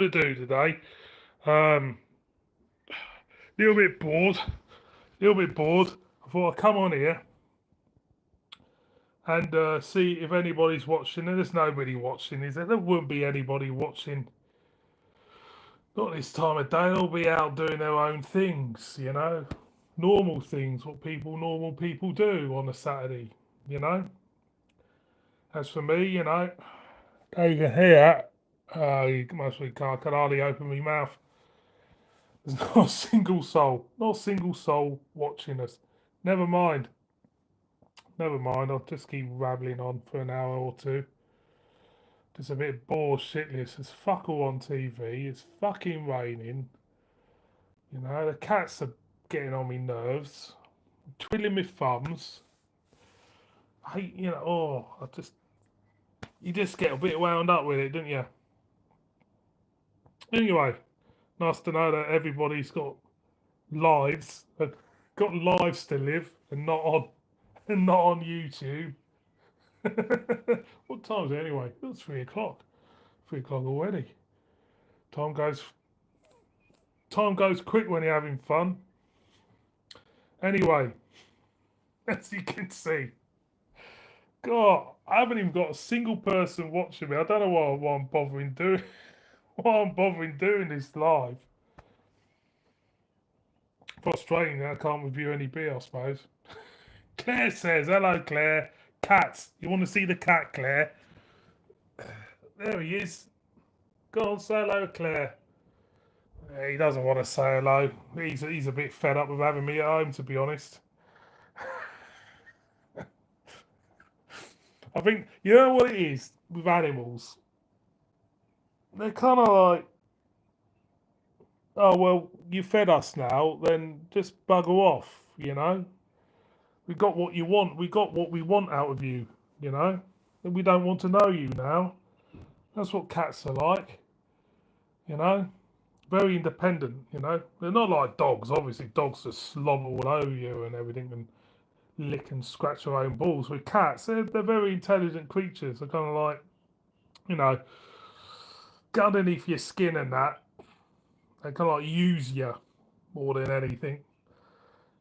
to do today. Um, little bit bored. I thought I'd come on here and see if anybody's watching. And there's nobody watching, is there? There wouldn't be anybody watching. Not this time of day. They'll be out doing their own things, normal things, what normal people do on a Saturday, you know. As for me, you can hear, you mostly can't. I can hardly open my mouth. There's not a single soul watching us. Never mind, never mind. I'll just keep rattling on for an hour or two. Just a bit bored shitless. There's fuck all on TV. It's fucking raining. The cats are getting on me nerves. I'm twiddling my thumbs. I hate, you just get a bit wound up with it, don't you? Anyway, nice to know that everybody's got lives, to live, and not on YouTube. What time is it anyway? It's 3 o'clock. 3 o'clock already. Time goes quick when you're having fun. Anyway, as you can see, God, I haven't even got a single person watching me. I don't know what I'm bothering doing. Why I'm bothering doing this live. Frustrating that I can't review any beer, I suppose. Claire says, hello, Claire. Cats. You want to see the cat, Claire? There he is. Go on, say hello, Claire. He doesn't want to say hello. He's a bit fed up with having me at home, to be honest. I think, you know what it is with animals? They're kind of like, oh, well, you fed us now, then just bugger off, We got what you want. We got what we want out of you, And we don't want to know you now. That's what cats are like, Very independent, They're not like dogs. Obviously, dogs just slobber all over you and everything and lick and scratch their own balls. With cats, they're very intelligent creatures. They're kind of like, get underneath your skin and that. They kind of like use you more than anything.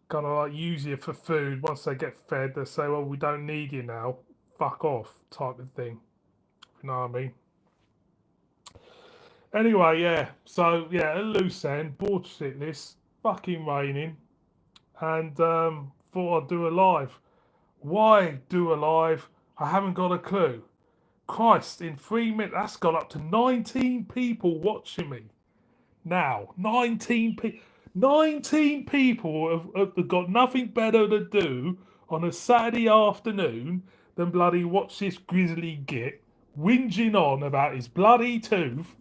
Kind of like use you for food. Once they get fed, they say, well, we don't need you now. Fuck off, type of thing. You know what I mean? Anyway, yeah. So, yeah, a loose end, bored shitless, fucking raining, and thought I'd do a live. Why do a live? I haven't got a clue. Christ, in 3 minutes, that's got up to 19 people watching me. Now, 19 people have got nothing better to do on a Saturday afternoon than bloody watch this grizzly git whinging on about his bloody tooth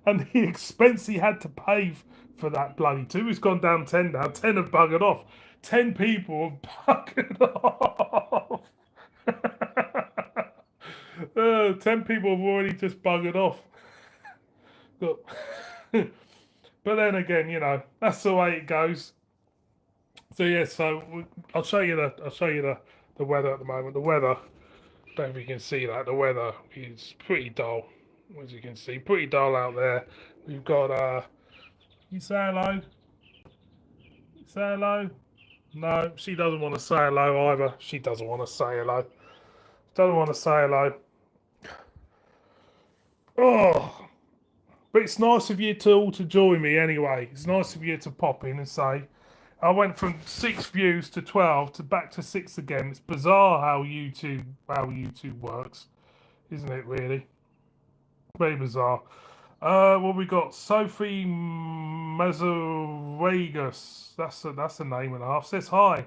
and the expense he had to pay for that bloody tooth. It's gone down 10 now. 10 have buggered off. 10 people have buggered off. 10 people have already just buggered off. But then again, that's the way it goes. So yeah, I'll show you the weather at the moment. The weather, I don't know if you can see that. The weather is pretty dull, as you can see, pretty dull out there. We've got you say hello. Say hello. No, she doesn't want to say hello either. She doesn't want to say hello. Doesn't want to say hello. Oh, but it's nice of you all to join me anyway. It's nice of you to pop in and say, I went from 6 views to 12 to back to 6 again. It's bizarre how YouTube works, isn't it? Really, very bizarre. Well, we got Sophie Mazoragas. That's a name and a half. Says hi.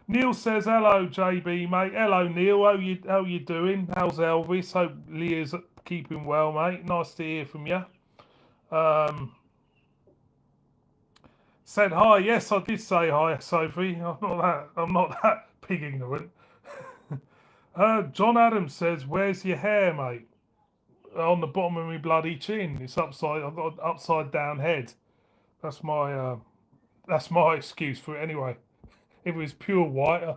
Neil says hello, JB mate. Hello, Neil. How you doing? How's Elvis? Hope Leah's keeping well, mate. Nice to hear from you. Said hi. Yes, I did say hi, Sophie. I'm not that pig ignorant. John Adams says, "Where's your hair, mate?" On the bottom of my bloody chin. It's upside. I've got an upside down head. That's my excuse for it. Anyway, if it was pure white,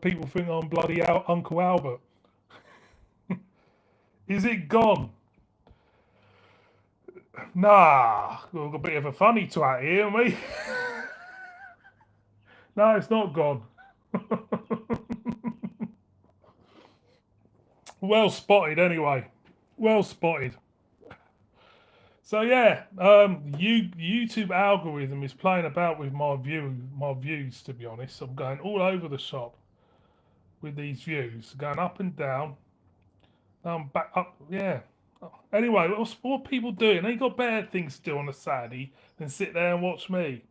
people think I'm bloody Uncle Albert. Is it gone? Nah, we've got a bit of a funny twat here, haven't we? No, it's not gone. Well spotted, anyway. Well spotted. So yeah, YouTube algorithm is playing about with my views. To be honest, I'm going all over the shop with these views, going up and down. Now I'm back up. Yeah. Anyway, what people doing? They got better things to do on a Saturday than sit there and watch me.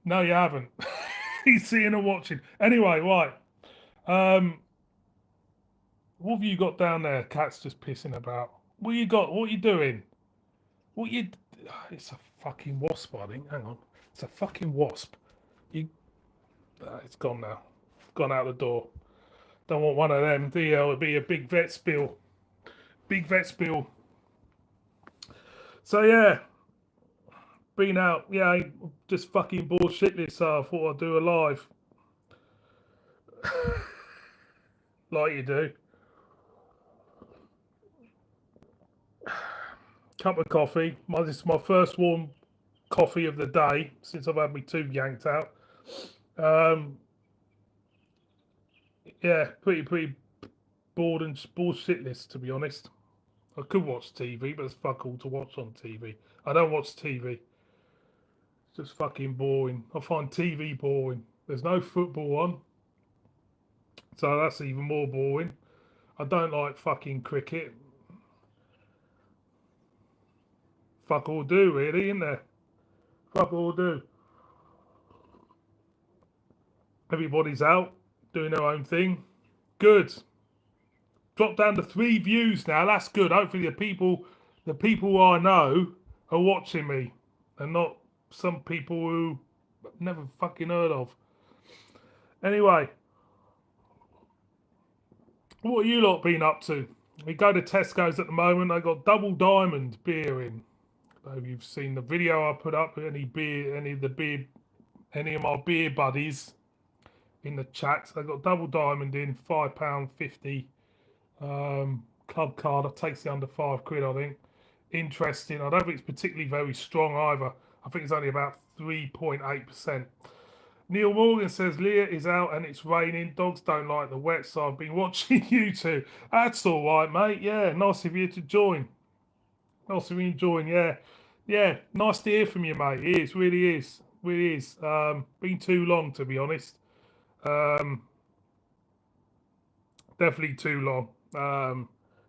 No, you haven't. He's seeing and watching. Anyway, right. What have you got down there? Cat's just pissing about. What you got? What you doing? What you? It's a fucking wasp, I think. Hang on. It's a fucking wasp. You. It's gone now. Gone out the door. Don't want one of them. It'll be a big vet spill. Big vet spill. So yeah. Been out. Yeah, just fucking bullshit. So I thought I'd do a live. Like you do. Cup of coffee. This is my first warm coffee of the day since I've had my tooth yanked out. Yeah, pretty bored and bullshitless, to be honest. I could watch TV, but it's fuck all to watch on TV. I don't watch TV. It's just fucking boring. I find TV boring. There's no football on, so that's even more boring. I don't like fucking cricket. Fuck all do, really, isn't there? Fuck all do. Everybody's out doing their own thing. Good. Drop down to 3 views now. That's good. Hopefully the people I know are watching me, and not some people who I've never fucking heard of. Anyway, what are you lot been up to? We go to Tesco's at the moment. I got Double Diamond beer in. If you've seen the video I put up, any of my beer buddies in the chat. I got Double Diamond in, £5.50 club card. That takes it under £5, I think. Interesting. I don't think it's particularly very strong either. I think it's only about 3.8%. Neil Morgan says Leah is out and it's raining. Dogs don't like the wet, so I've been watching you two. That's all right, mate. Yeah, nice of you to join. Nice of you to join. Yeah. Nice to hear from you, mate. It is, really is, really is. Been too long, to be honest. Definitely too long.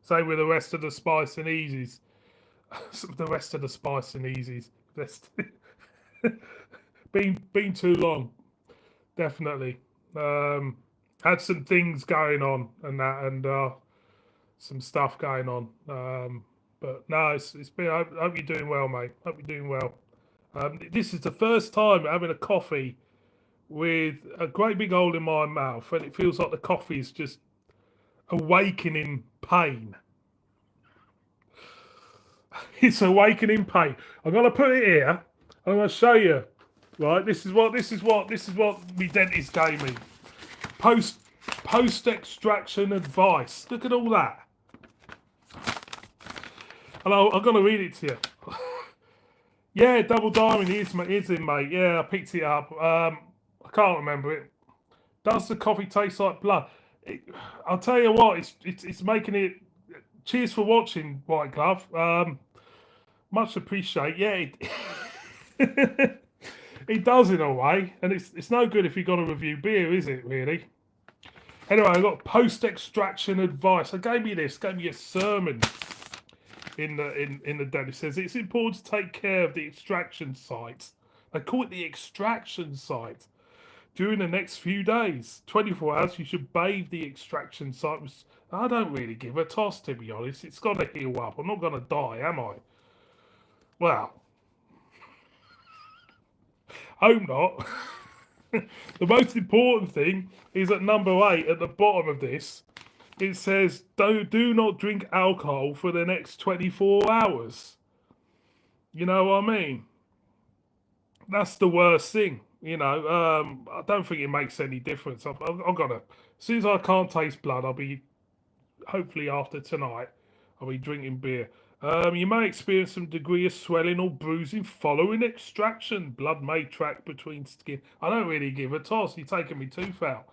Same with the rest of the Spice and Easies. The rest of the Spice and Easies. Been too long. Definitely. Had some things going on and that, and some stuff going on. But no, it's been. I hope you're doing well, mate. Hope you're doing well. This is the first time having a coffee with a great big hole in my mouth, and it feels like the coffee is just awakening pain. It's awakening pain. I'm gonna put it here. I'm gonna show you. Right, this is what my dentist gave me. Post extraction advice. Look at all that. And I'm gonna read it to you. Yeah, Double Diamond is in, mate. Yeah, I picked it up. I can't remember it. Does the coffee taste like blood? I'll tell you what, it's making it. Cheers for watching, White Glove. Much appreciate. Yeah, it does in a way, and it's no good if you're going to review beer, is it? Really? Anyway, I got post extraction advice. I gave me a sermon in the den. It says it's important to take care of the extraction site. They call it the extraction site. During the next few days, 24 hours, you should bathe the extraction site. I don't really give a toss, to be honest. It's got to heal up. I'm not going to die, am I? Well, hope not. The most important thing is at number 8 at the bottom of this. It says, do not drink alcohol for the next 24 hours. You know what I mean? That's the worst thing. You know, I don't think it makes any difference. I'm gonna, as soon as I can't taste blood, I'll be hopefully after tonight, I'll be drinking beer. You may experience some degree of swelling or bruising following extraction. Blood may track between skin. I don't really give a toss. You're taking me tooth out.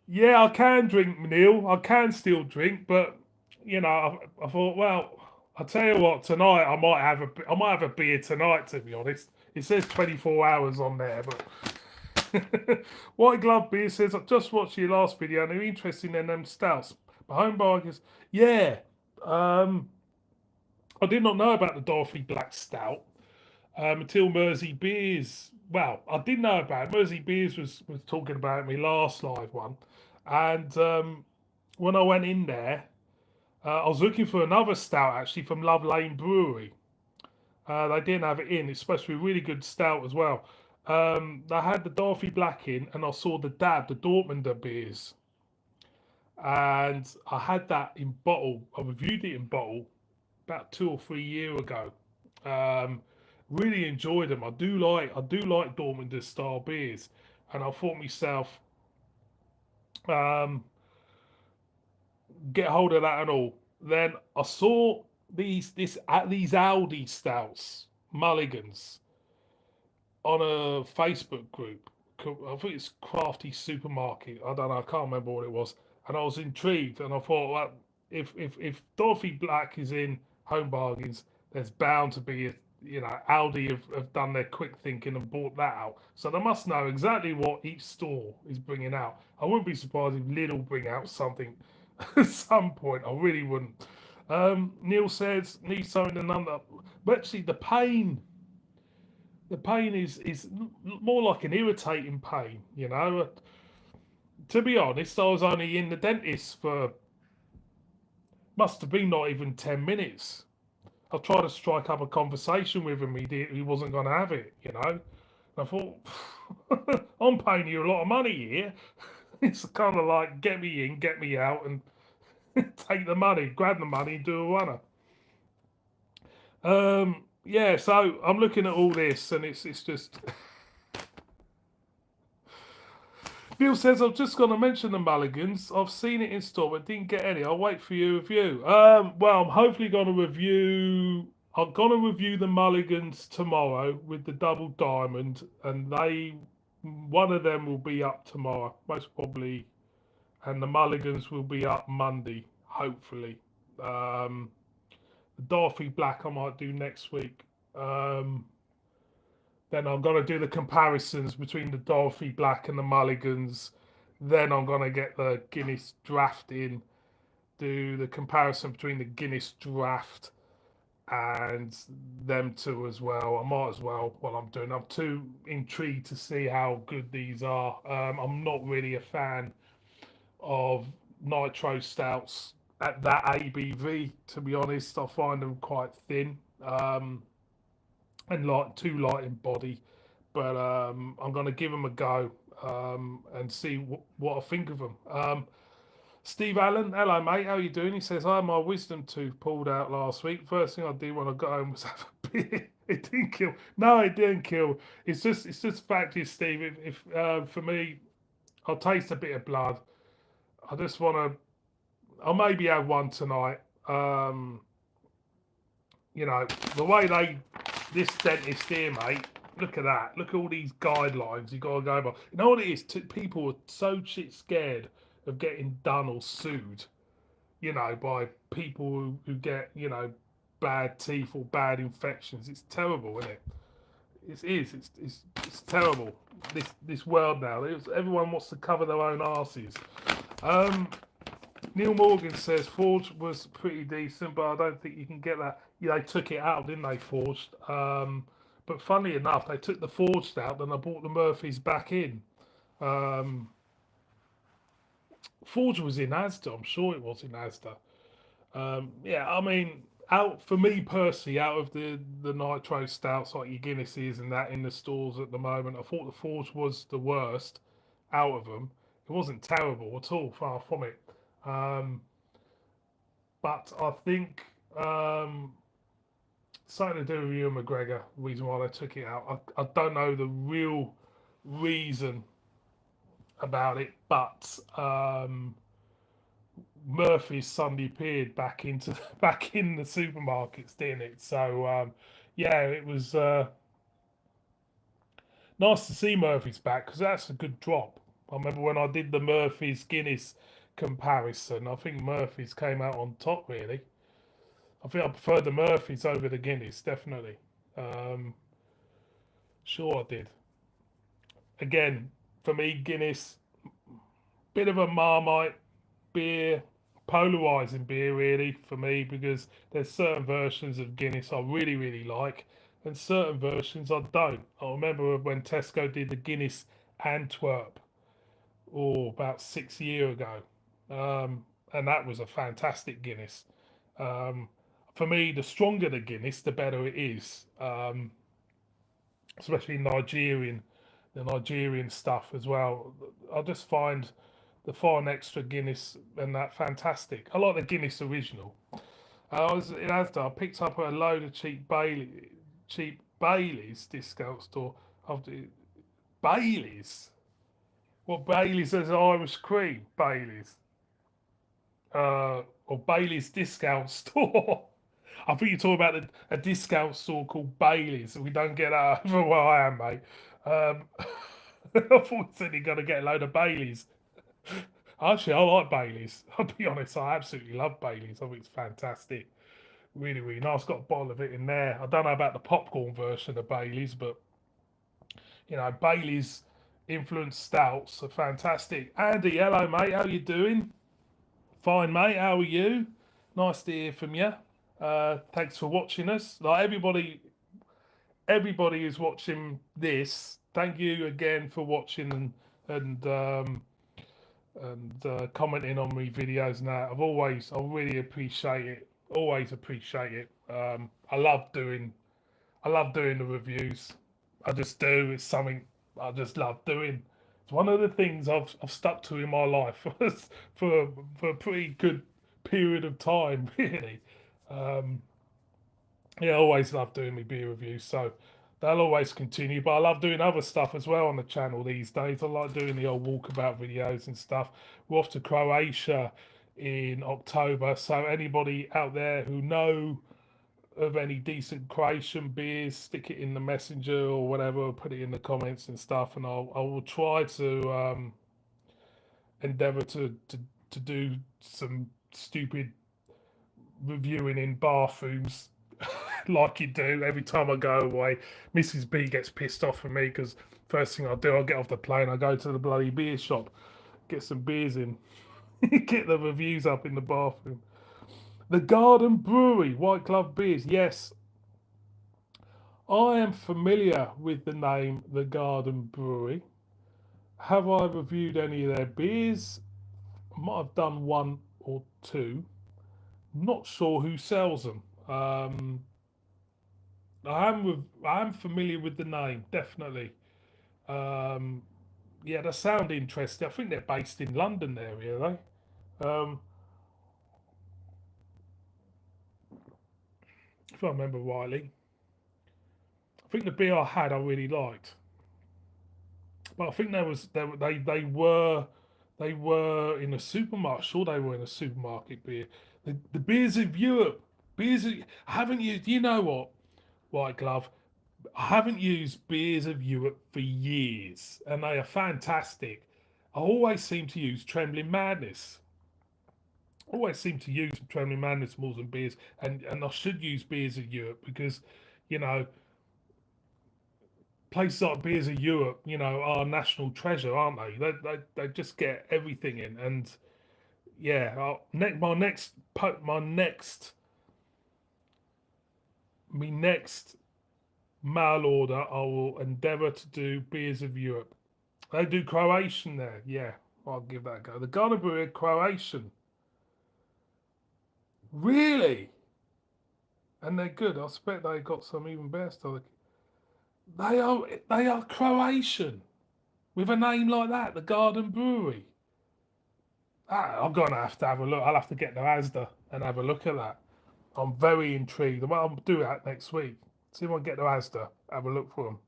Yeah, I can drink, Neil. I can still drink, but you know, I thought, well, I'll tell you what. Tonight, I might have a beer tonight. To be honest, it says 24 hours on there, but White Glove Beer says, I've just watched your last video and I'm interested in them stouts. But home bargains, yeah. I did not know about the Dorothy Black Stout until Mersey Beers. Well, I did know about it. Mersey Beers was talking about me last live one, and when I went in there, I was looking for another stout actually from Love Lane Brewery. They didn't have it in. It's supposed to be a really good stout as well. They had the Dorothy Black in, and I saw the Dab, the Dortmunder beers, and I had that in bottle. I reviewed it in bottle about 2 or 3 years ago. Um, really enjoyed them. I do like Dortmunder style beers, and I thought myself, um, get hold of that and all. Then I saw these Aldi stouts, Mulligans, on a Facebook group. I think it's Crafty Supermarket. I don't know. I can't remember what it was. And I was intrigued, and I thought, well, if Dorothy Black is in Home Bargains, there's bound to be Aldi have done their quick thinking and bought that out. So they must know exactly what each store is bringing out. I wouldn't be surprised if Lidl bring out something at some point. I really wouldn't. Neil says needs something another, but actually the pain is more like an irritating pain. To be honest, I was only in the dentist for must have been not even 10 minutes. I tried to strike up a conversation with him. He wasn't going to have it. And I thought, I'm paying you a lot of money here. It's kind of like get me in, get me out, and take the money, grab the money, and do a runner. Yeah, so I'm looking at all this, and it's just. Bill says, I've just going to mention the Mulligans. I've seen it in store, but didn't get any. I'll wait for your review. Well, I'm hopefully going to review. I'm going to review the Mulligans tomorrow with the Double Diamond, and one of them will be up tomorrow, most probably, and the Mulligans will be up Monday, hopefully. The Dorothy Black I might do next week. Then I'm going to do the comparisons between the Dorothy Black and the Mulligans. Then I'm going to get the Guinness Draft in, do the comparison between the Guinness Draft and them two as well. I might as well while I'm doing. I'm too intrigued to see how good these are. I'm not really a fan of nitro stouts at that ABV. To be honest, I find them quite thin. And too light in body. But I'm going to give them a go and see what I think of them. Steve Allen, hello mate, how you doing? He says, I had my wisdom tooth pulled out last week. First thing I did when I got home was have a beer. It didn't kill. No, it didn't kill. It's just fact is, Steve. If for me, I'll taste a bit of blood. I just want to. I'll maybe have one tonight. The way this dentist here, mate. Look at that. Look at all these guidelines you got to go by. You know what it is? People are so shit scared of getting done or sued, by people who get, bad teeth or bad infections. It's terrible, isn't it? It is. It's terrible. This world now. Everyone wants to cover their own asses. Neil Morgan says Forge was pretty decent, but I don't think you can get that. They took it out, didn't they, Forged? But funnily enough, they took the Forged out, and I brought the Murphys back in. Forge was in Asda, I'm sure it was in Asda. Yeah, I mean, out for me personally, out of the nitro stouts like your Guinnesses and that in the stores at the moment, I thought the Forge was the worst out of them. It wasn't terrible at all, far from it. But I think something to do with Ewan McGregor, the reason why they took it out. I don't know the real reason about it, but Murphy's suddenly appeared back into back in the supermarkets, didn't it? So yeah, it was nice to see Murphy's back because that's a good drop. I remember when I did the Murphy's Guinness comparison. I think Murphy's came out on top. Really, I think I preferred the Murphy's over the Guinness. Definitely, um, sure I did. Again, for me, Guinness, bit of a Marmite beer, polarizing beer really for me because there's certain versions of Guinness I really really like, and certain versions I don't. I remember when Tesco did the Guinness Antwerp, about 6 years ago, and that was a fantastic Guinness. Um, for me, the stronger the Guinness, the better it is. Especially the Nigerian stuff as well. I just find the Foreign Extra Guinness and that fantastic. I like the Guinness original. I was in Asda. I picked up a load of cheap Baileys discount store. After Baileys, what Baileys is Irish cream Baileys, or Baileys discount store. I think you're talking about a discount store called Bailey's. We don't get that over where I am, mate. I thought you said you're going to get a load of Baileys. Actually, I like Baileys. I'll be honest, I absolutely love Baileys. I think it's fantastic. Really, really nice. Got a bottle of it in there. I don't know about the popcorn version of Baileys, but Baileys influenced stouts are fantastic. Andy, hello, mate. How you doing? Fine, mate. How are you? Nice to hear from you. Thanks for watching us. Like everybody who's watching this, thank you again for watching and commenting on my videos and that. I really appreciate it. Always appreciate it. I love doing the reviews. I just do. It's something I just love doing. It's one of the things I've stuck to in my life for a pretty good period of time, really. Um, yeah, I always love doing my beer reviews, so they'll always continue. But I love doing other stuff as well on the channel these days. I like doing the old walkabout videos and stuff. We're off to Croatia in October, so anybody out there who know of any decent Croatian beers, stick it in the messenger or whatever, put it in the comments and stuff, and I will try to endeavour to do some stupid reviewing in bathrooms like you do every time I go away. Mrs. B gets pissed off at me because first thing I do, I get off the plane, I go to the bloody beer shop, get some beers in, get the reviews up in the bathroom. The Garden Brewery, White Glove Beers. Yes, I am familiar with the name The Garden Brewery. Have I reviewed any of their beers? I might have done one or two. Not sure who sells them. I am familiar with the name, definitely. Um, yeah, they sound interesting. I think they're based in London area, are they? If I remember rightly. I think the beer I had I really liked. But I think they were in a supermarket. Sure, they were in a supermarket beer. The beers of Europe, I haven't used. You know what, White Glove? I haven't used beers of Europe for years, and they are fantastic. I always seem to use Trembling Madness. Always seem to use Trembling Madness more than beers, and I should use beers of Europe because, you know, places like Beers of Europe, are national treasure, aren't they? They just get everything in, and yeah, my next mail order, I will endeavour to do Beers of Europe. They do Croatian there, yeah. I'll give that a go. The Garden Brewery Croatian, really, and they're good. I expect they got some even better stuff. They are Croatian with a name like that. The Garden Brewery. I'm gonna have to have a look. I'll have to get to Asda and have a look at that. I'm very intrigued. I'll do that next week. See if I can get to Asda, have a look for them.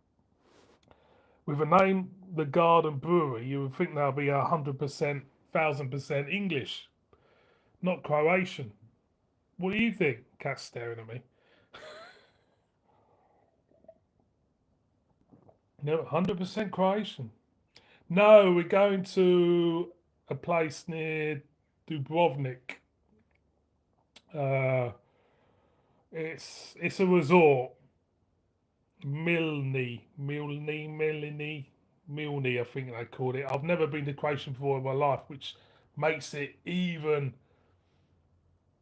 With a name the Garden Brewery, you would think they'll be 100%, 1000% English, not Croatian. What do you think? Cat's staring at me. No, 100% Croatian. No, we're going to a place near Dubrovnik. Uh, it's a resort. Milny, I think they called it. I've never been to Croatia before in my life, which makes it even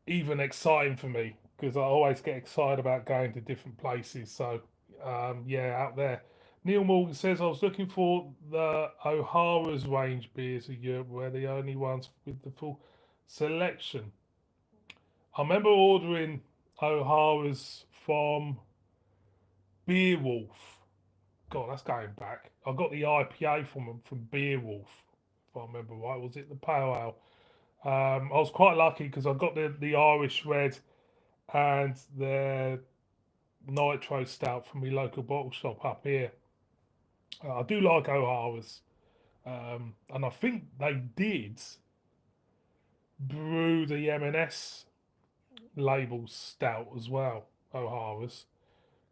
exciting for me because I always get excited about going to different places. So, yeah, out there. Neil Morgan says I was looking for the O'Hara's range beers in Europe, where the only ones with the full selection. I remember ordering O'Hara's from Beerwolf. God, that's going back. I got the IPA from them from Beerwolf, if I remember right. Was it the Pale Ale? I was quite lucky because I got the Irish Red and the Nitro Stout from my local bottle shop up here. I do like O'Hara's, and I think they did brew the M&S label stout as well. O'Hara's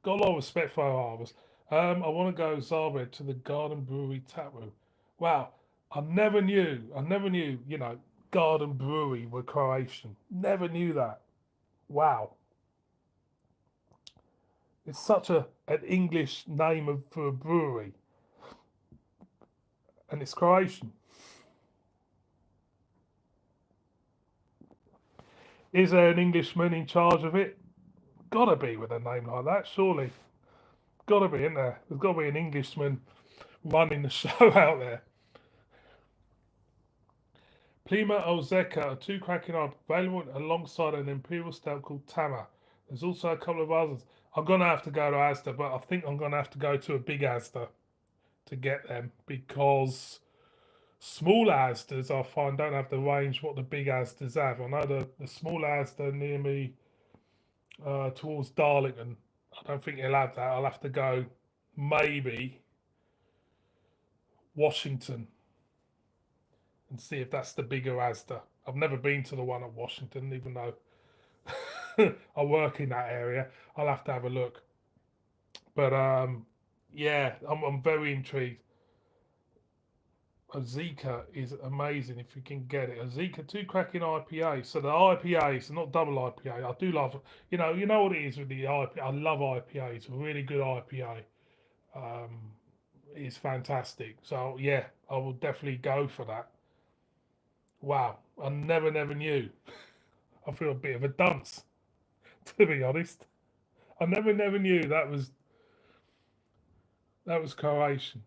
got a lot of respect for O'Hara's. I want to go Zagreb to the Garden Brewery tap room. Wow, I never knew. Garden Brewery were Croatian. Never knew that. Wow, it's such an English name for a brewery, and it's Croatian. Is there an Englishman in charge of it? Gotta be with a name like that, surely. Gotta be, isn't there? There's gotta be an Englishman running the show out there. Plima Ozeka are two cracking up, available alongside an imperial stout called Tama. There's also a couple of others. I'm gonna have to go to Asda, but I think I'm gonna have to go to a big Asda to get them because small Asdas I find don't have the range what the big Asdas have. I know the small Asda near me towards Darlington. I don't think he'll have that. I'll have to go maybe Washington and see if that's the bigger Asda. I've never been to the one at Washington, even though I work in that area. I'll have to have a look. But yeah, I'm very intrigued. A Zika is amazing if you can get it. A Zika two cracking IPA. So the IPAs are not double IPA. I do love, you know what it is with the IPA. I love IPA. It's a really good IPA. Um, it's fantastic. So yeah, I will definitely go for that. Wow, I never knew. I feel a bit of a dunce, to be honest. I never knew that was Croatian.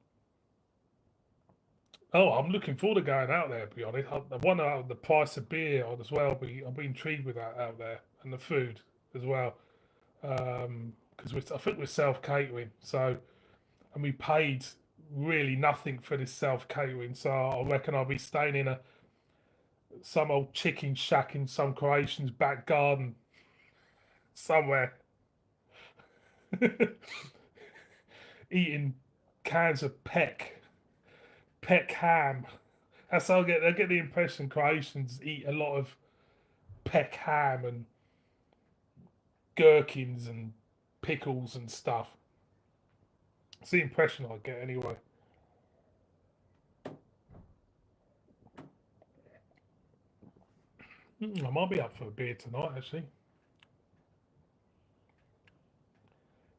Oh, I'm looking forward to going out there. To be honest, I wonder the price of beer as well. I'll be intrigued with that out there and the food as well. Because I think we're self catering, so and we paid really nothing for this self catering. So I reckon I'll be staying in some old chicken shack in some Croatian's back garden somewhere, eating cans of peck ham. That's how I get the impression Croatians eat a lot of peck ham and gherkins and pickles and stuff. It's the impression I get anyway. I might be up for a beer tonight, actually.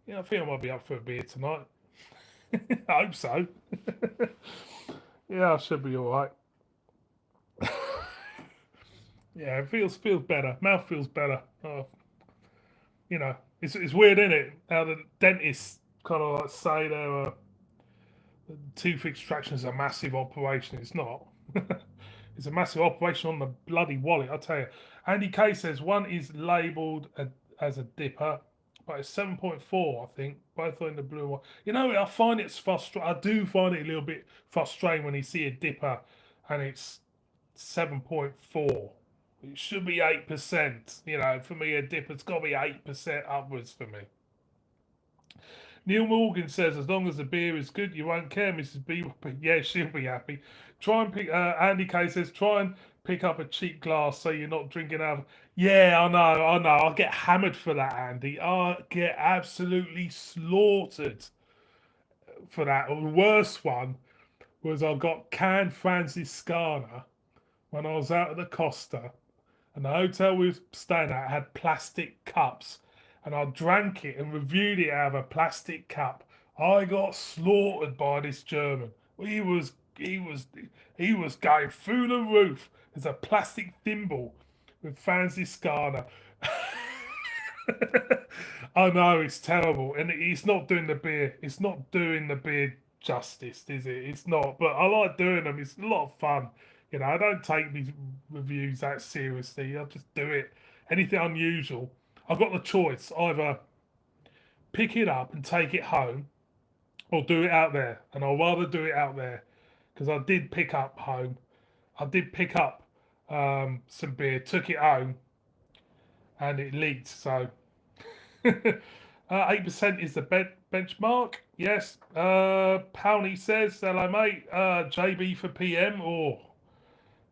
Yeah, I think I might be up for a beer tonight. I hope so. Yeah, I should be all right. Yeah, it feels better. Mouth feels better. It's weird, isn't it? How the dentists kind of like say tooth extraction is a massive operation. It's not. It's a massive operation on the bloody wallet, I tell you. Andy K says one is labelled as a dipper, but it's 7.4, I think. Both are in the blue one. I find it's frustrating. I do find it a little bit frustrating when you see a dipper and it's 7.4. It should be 8%. For me, a dipper's got to be 8% upwards for me. Neil Morgan says, as long as the beer is good, you won't care, Mrs. B. Yeah, she'll be happy. Try and pick. Andy K says, try and pick up a cheap glass so you're not drinking out of. Yeah, I know. I'll get hammered for that, Andy. I'll get absolutely slaughtered for that. The worst one was I got canned Franciscana when I was out at the Costa, and the hotel we were staying at had plastic cups, and I drank it and reviewed it out of a plastic cup. I got slaughtered by this German. He was going through the roof. There's a plastic thimble with Franciscana. I know it's terrible, and it's not doing the beer. It's not doing the beer justice, is it? It's not. But I like doing them. It's a lot of fun. You know, I don't take these reviews that seriously. I just do it. Anything unusual, I've got the choice: either pick it up and take it home, or do it out there. And I'd rather do it out there because I did pick up home. I did pick up some beer, took it home, and it leaked. So 8% is the benchmark. Yes. Powney says, hello, mate. JB for PM. Oh,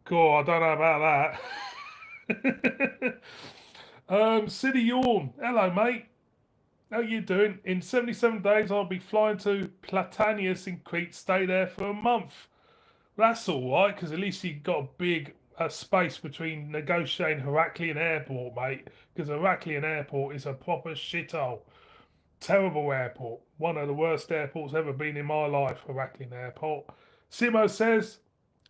God, I don't know about that. City Yawn. Hello, mate. How you doing? In 77 days, I'll be flying to Platanius in Crete. Stay there for a month. That's all right, because at least you got a big space between negotiating Heraklion Airport, mate. Because Heraklion Airport is a proper shithole. Terrible airport. One of the worst airports ever been in my life, Heraklion Airport. Simo says,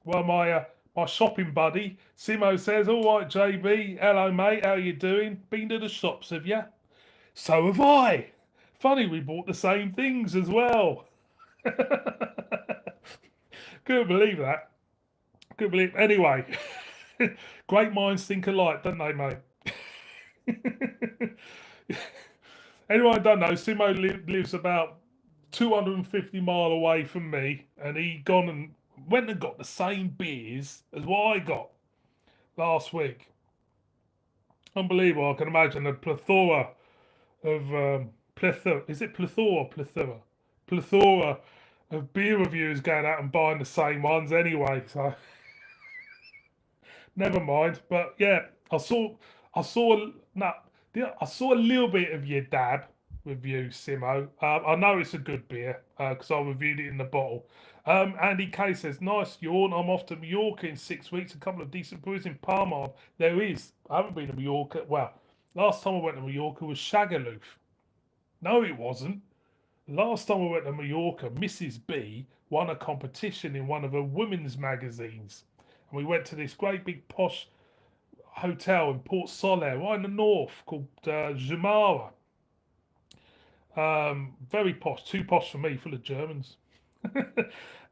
well, my shopping buddy, Simo says, all right, JB, hello, mate, how you doing? Been to the shops, have you? So have I. Funny, we bought the same things as well. Couldn't believe that. Couldn't believe. Anyway, great minds think alike, don't they, mate? Anyone don't know, Simo lives about 250 mile away from me, and he gone and went and got the same beers as what I got last week. Unbelievable. I can imagine a plethora of plethora. Is it plethora? Plethora of beer reviewers going out and buying the same ones anyway. So never mind. But yeah, I saw no, I saw a little bit of your dab review, Simo. I know it's a good beer because I reviewed it in the bottle. Andy K says, nice yawn. I'm off to Mallorca in 6 weeks. A couple of decent brews in Palma. There is. I haven't been to Mallorca. Well, last time I went to Mallorca was Shagaloof. No, it wasn't. Last time I went to Mallorca, Mrs. B won a competition in one of her women's magazines. And we went to this great big posh hotel in Port Soler, right in the north, called Zumara. Very posh, too posh for me, full of Germans.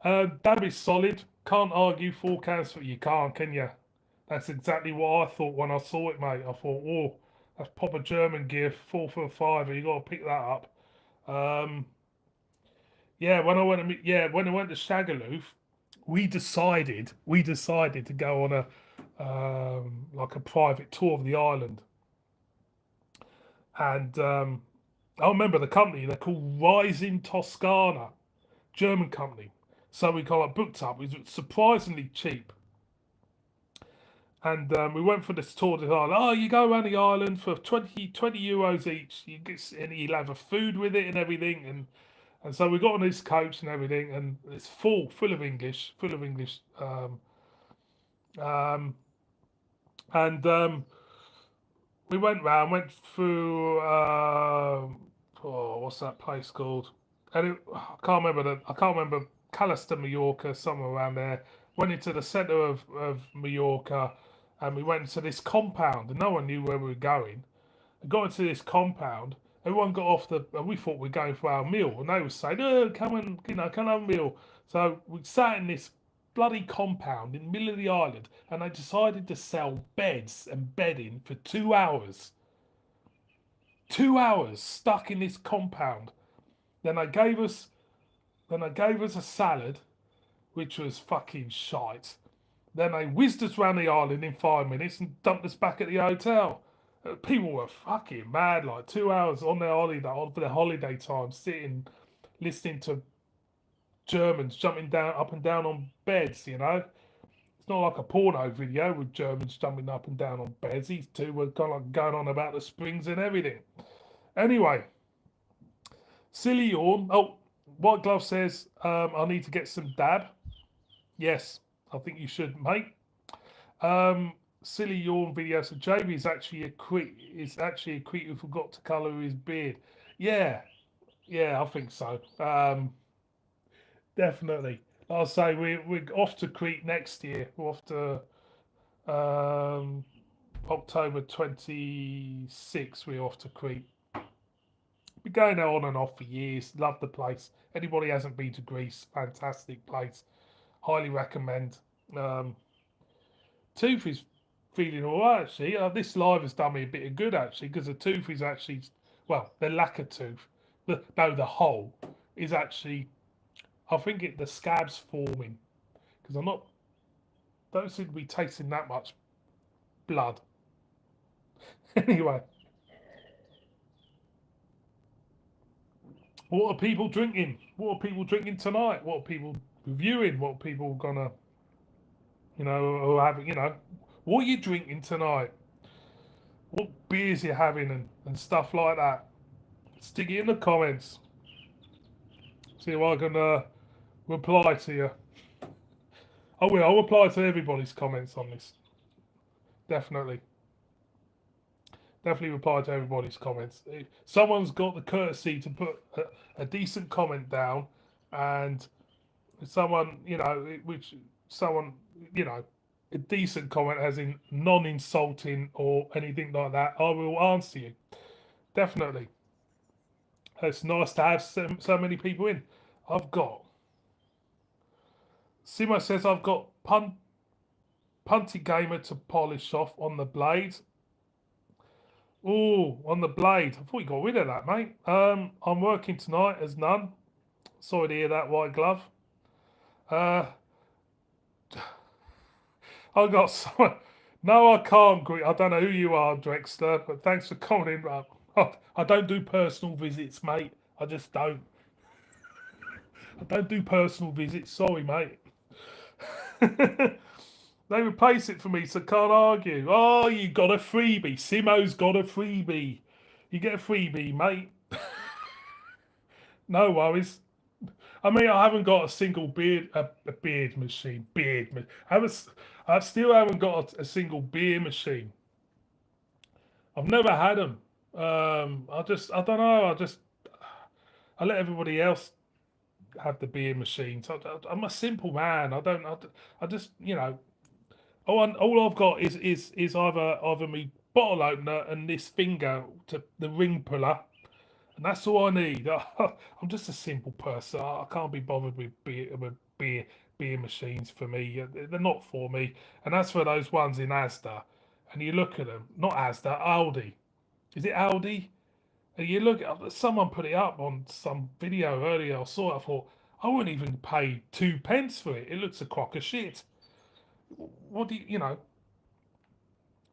That is solid. Can't argue 4 cans for you can't, can you? That's exactly what I thought when I saw it, mate. I thought, oh, that's proper German gear, 4 for a £5. You got to pick that up. Yeah, when I went to Shagaloof, we decided to go on a like a private tour of the island, and I remember the company. They're called Rising Toscana, German company. So we got booked up. It was surprisingly cheap. And we went for this tour to the island. Oh, you go around the island for 20 euros each. You get, and you'll have a food with it and everything. And so we got on this coach and everything, and it's full of English. And we went through what's that place called? And I can't remember Calista, Mallorca, somewhere around there. Went into the centre of Mallorca, and we went into this compound, and no one knew where we were going. We got into this compound. Everyone got off and we thought we were going for our meal, and they were saying, "Oh, come have a meal." So we sat in this bloody compound in the middle of the island, and they decided to sell beds and bedding for 2 hours. 2 hours stuck in this compound. Then they gave us a salad, which was fucking shite. Then they whizzed us around the island in 5 minutes and dumped us back at the hotel. People were fucking mad, like 2 hours on their holiday, on for their holiday time, sitting, listening to Germans jumping down, up and down on beds. You know, it's not like a porno video with Germans jumping up and down on beds. These two were kind of like going on about the springs and everything. Anyway, silly yawn. Oh, White Glove says I need to get some dab. Yes, I think you should, mate. Silly yawn video. So JB is actually a creep. Is actually a creep who forgot to colour his beard. Yeah, yeah, I think so. Definitely. I'll say we're off to Crete next year. We're off to October 26th. We're off to Crete. Been going there on and off for years. Love the place. Anybody hasn't been to Greece, fantastic place. Highly recommend. Tooth is feeling all right actually. This live has done me a bit of good actually because the tooth is actually, well, the lacquer tooth, the hole is actually, I think the scab's forming because don't seem to be tasting that much blood. Anyway, what are people drinking? What are people drinking tonight? What are people reviewing? What are people gonna, or having, what are you drinking tonight? What beers you having and stuff like that? Stick it in the comments. See if I can reply to you. I will. I'll reply to everybody's comments on this. Definitely. Definitely reply to everybody's comments. Someone's got the courtesy to put a decent comment down, and someone, a decent comment as in non-insulting or anything like that, I will answer you. Definitely. It's nice to have so many people in. I've got. Simo says I've got Punty Gamer to polish off on the blade. Oh, on the blade. I thought you got rid of that, mate. I'm working tonight as none. Sorry to hear that, White Glove. I got someone. No, I can't agree. I don't know who you are, Drexler, but thanks for coming in. I don't do personal visits, mate. I just don't. I don't do personal visits. Sorry, mate. They replace it for me, so can't argue. Oh, you got a freebie. Simo's got a freebie. You get a freebie, mate. No worries. I mean, I haven't got a single beard machine. I still haven't got a single beer machine. I've never had them. I don't know. I let everybody else have the beer machines. I'm a simple man. I just, all I've got is either me bottle opener and this finger to the ring puller, and that's all I need. I'm just a simple person. I can't be bothered with beer machines. For me, they're not for me. And as for those ones in Asda, and you look at them, not Asda, Aldi. Is it Aldi? And you look at someone put it up on some video earlier. I saw it. I thought I wouldn't even pay 2 pence for it. It looks a crock of shit. What do you know?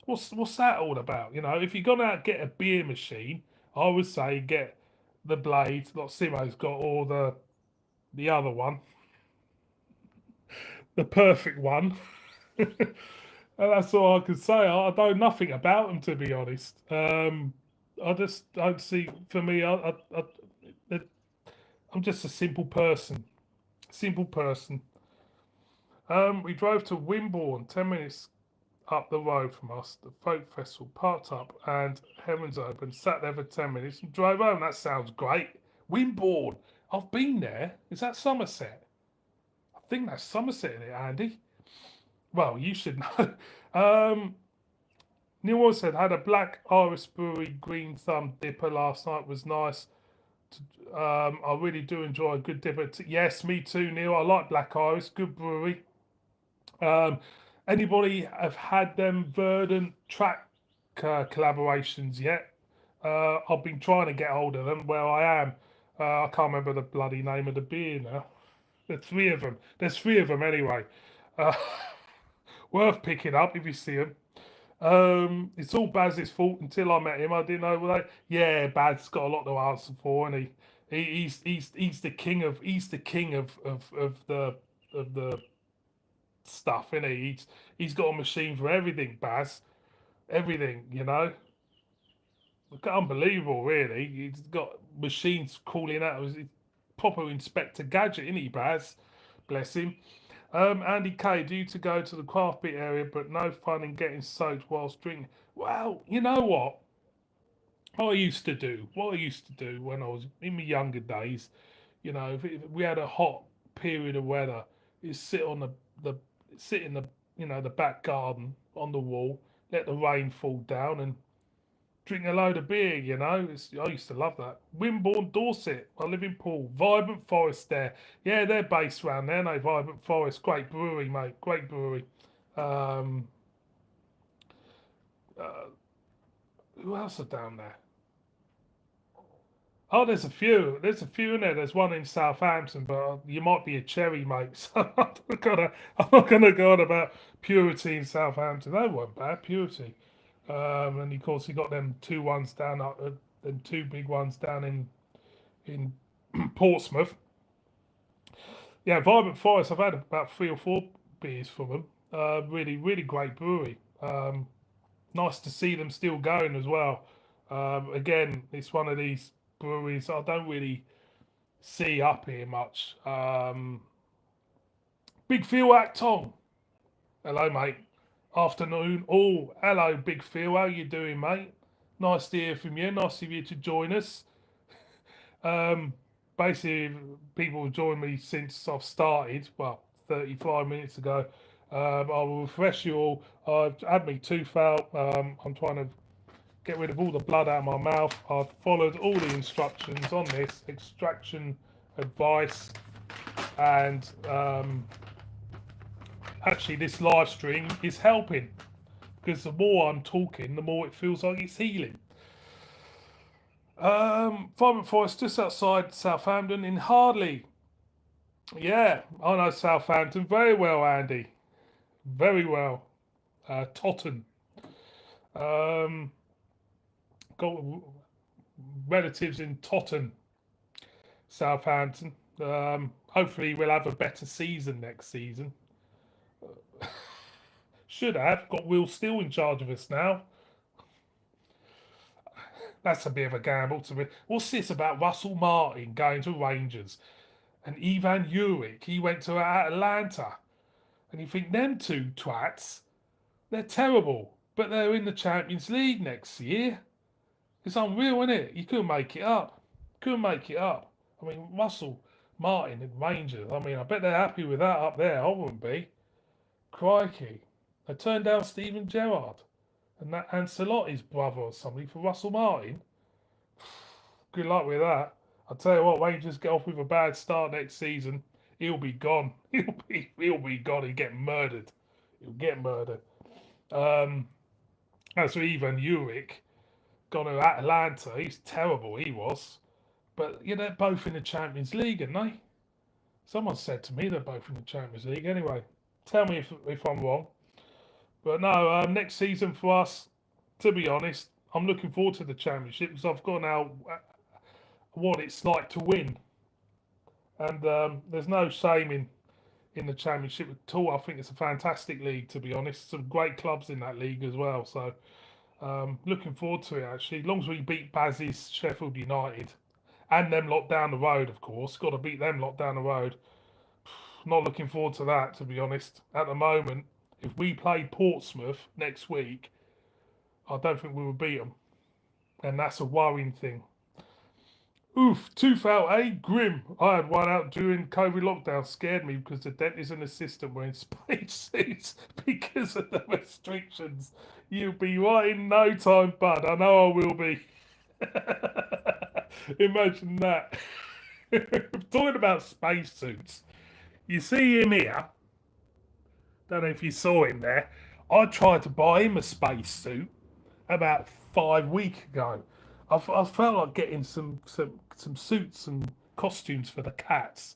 What's that all about? If you're gonna get a beer machine, I would say get the blade, like Simo's got, or the other one, the perfect one. And that's all I can say. I know nothing about them, to be honest. I just don't see. For me, I'm just a simple person. Simple person. We drove to Wimborne, 10 minutes up the road from us. The folk festival parked up and Heaven's Open. Sat there for 10 minutes and drove home. That sounds great. Wimborne. I've been there. Is that Somerset? I think that's Somerset in it, Andy. Well, you should know. Neil Wall said, had a black Irish brewery green thumb dipper last night. Was nice. I really do enjoy a good dipper. Yes, me too, Neil. I like Black Iris. Good brewery. Anybody have had them Verdant track collaborations yet? I've been trying to get hold of them. Where I am, I can't remember the bloody name of the beer now. There's three of them. There's three of them anyway. Worth picking up if you see them. It's all Baz's fault until I met him. I didn't know. Well, yeah, Baz's got a lot to answer for, and he's the king of the stuff, isn't he? He's got a machine for everything, Baz. Everything, you know. Unbelievable, really. He's got machines calling out. He's proper Inspector Gadget, isn't he, Baz? Bless him. Andy K, due to go to the craft beer area, but no fun in getting soaked whilst drinking. Well, you know what? What I used to do when I was in my younger days, you know, if we had a hot period of weather, is sit on the sit in the the back garden on the wall, let the rain fall down, and drink a load of beer. You know, I used to love that. Wimborne, Dorset. I live in Poole. Vibrant Forest there. Yeah, they're based around there. No, Vibrant Forest. Great brewery, mate. Great brewery. Um, uh, who else are down there? Oh, there's a few. There's a few in there. There's one in Southampton, but you might be a cherry, mate. So I'm not gonna go on about Purity in Southampton. That wasn't bad, Purity. And of course, you got them two ones down, them two big ones down in Portsmouth. Yeah, Vibrant Forest. I've had about 3 or 4 beers from them. Really, really great brewery. Nice to see them still going as well. Again, it's one of these breweries I don't really see up here much. Big Phil Acton. Hello, mate. Afternoon. Oh, hello, Big Phil. How you doing, mate? Nice to hear from you. Nice of you to join us. Um, Basically, people have joined me since I've started. Well, 35 minutes ago. I will refresh you all. I've had my tooth out. I'm trying to get rid of all the blood out of my mouth. I've followed all the instructions on this extraction advice, and actually, this live stream is helping because the more I'm talking, the more it feels like it's healing. Vibrant Forest just outside Southampton in Hardley. Yeah, I know Southampton very well, Andy. Very well. Totten. Um, got relatives in Totten, Southampton. Hopefully, we'll have a better season next season. Should have. Got Will Steele in charge of us now. That's a bit of a gamble to me. What's this about Russell Martin going to Rangers? And Ivan Juric, he went to Atlanta. And you think them two twats, they're terrible. But they're in the Champions League next year. It's unreal, isn't it? You couldn't make it up. Couldn't make it up. I mean, Russell Martin and Rangers. I mean, I bet they're happy with that up there. I wouldn't be. Crikey. They turned down Steven Gerrard and that Ancelotti's brother or something for Russell Martin. Good luck with that. I'll tell you what, Rangers get off with a bad start next season, he'll be gone. He'll be gone. He'll get murdered. He'll get murdered. As for Ivan Juric, gone to Atlanta, he's terrible. He was, but you know, they're both in the Champions League, aren't they? Someone said to me they're both in the Champions League. Anyway, tell me if I'm wrong. But no, next season for us, to be honest, I'm looking forward to the championship because I've got now what it's like to win, and there's no shame in the championship at all. I think it's a fantastic league, to be honest. Some great clubs in that league as well. So looking forward to it actually. As long as we beat Baz's Sheffield United and them lot down the road, of course, got to beat them lot down the road. Not looking forward to that, to be honest. At the moment, if we play Portsmouth next week, I don't think we will beat them, and that's a worrying thing. Oof, tooth out, eh? Grim. I had one out during COVID lockdown. Scared me because the dentist and assistant were in space suits because of the restrictions. You'll be right in no time, bud. I know I will be. Imagine that. Talking about space suits. You see him here. Don't know if you saw him there. I tried to buy him a space suit about 5 weeks ago. I felt like getting some suits and costumes for the cats.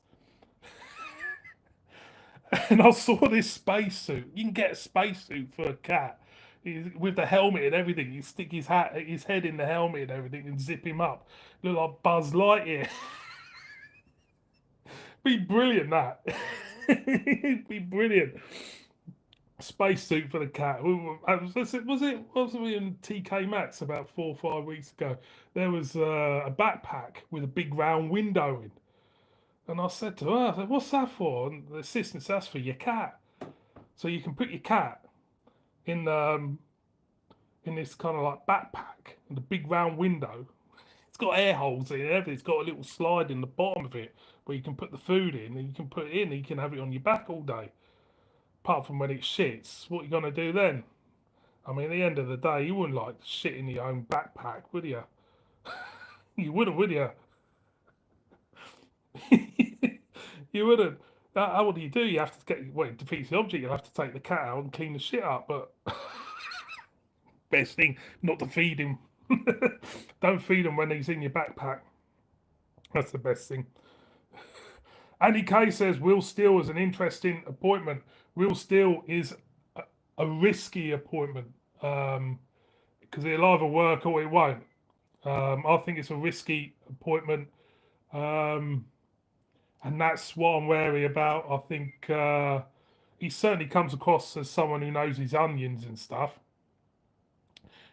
And I saw this spacesuit. You can get a spacesuit for a cat. with the helmet and everything. You stick his head in the helmet and everything, and zip him up. Look like Buzz Lightyear. Be brilliant, that. Be brilliant. Spacesuit for the cat. Was it in TK Maxx about 4 or 5 weeks ago? There was a backpack with a big round window in. And I said to her, I said, "What's that for?" And the assistant said, "That's for your cat. So you can put your cat in in this kind of like backpack with a big round window. It's got air holes in it, everything. It's got a little slide in the bottom of it where you can put the food in, and you can put it in, and you can have it on your back all day. Apart from when it shits, what are you gonna do then? I mean, at the end of the day, you wouldn't like shit in your own backpack, would you? You wouldn't, would you? You wouldn't. What do? You have to get, well, it defeats the object. You'll have to take the cat out and clean the shit up. But best thing, not to feed him. Don't feed him when he's in your backpack. That's the best thing. Andy Kay says Will Steele is an interesting appointment. Will Steele is a risky appointment because it'll either work or it won't. I think it's a risky appointment. And that's what I'm wary about. I think he certainly comes across as someone who knows his onions and stuff.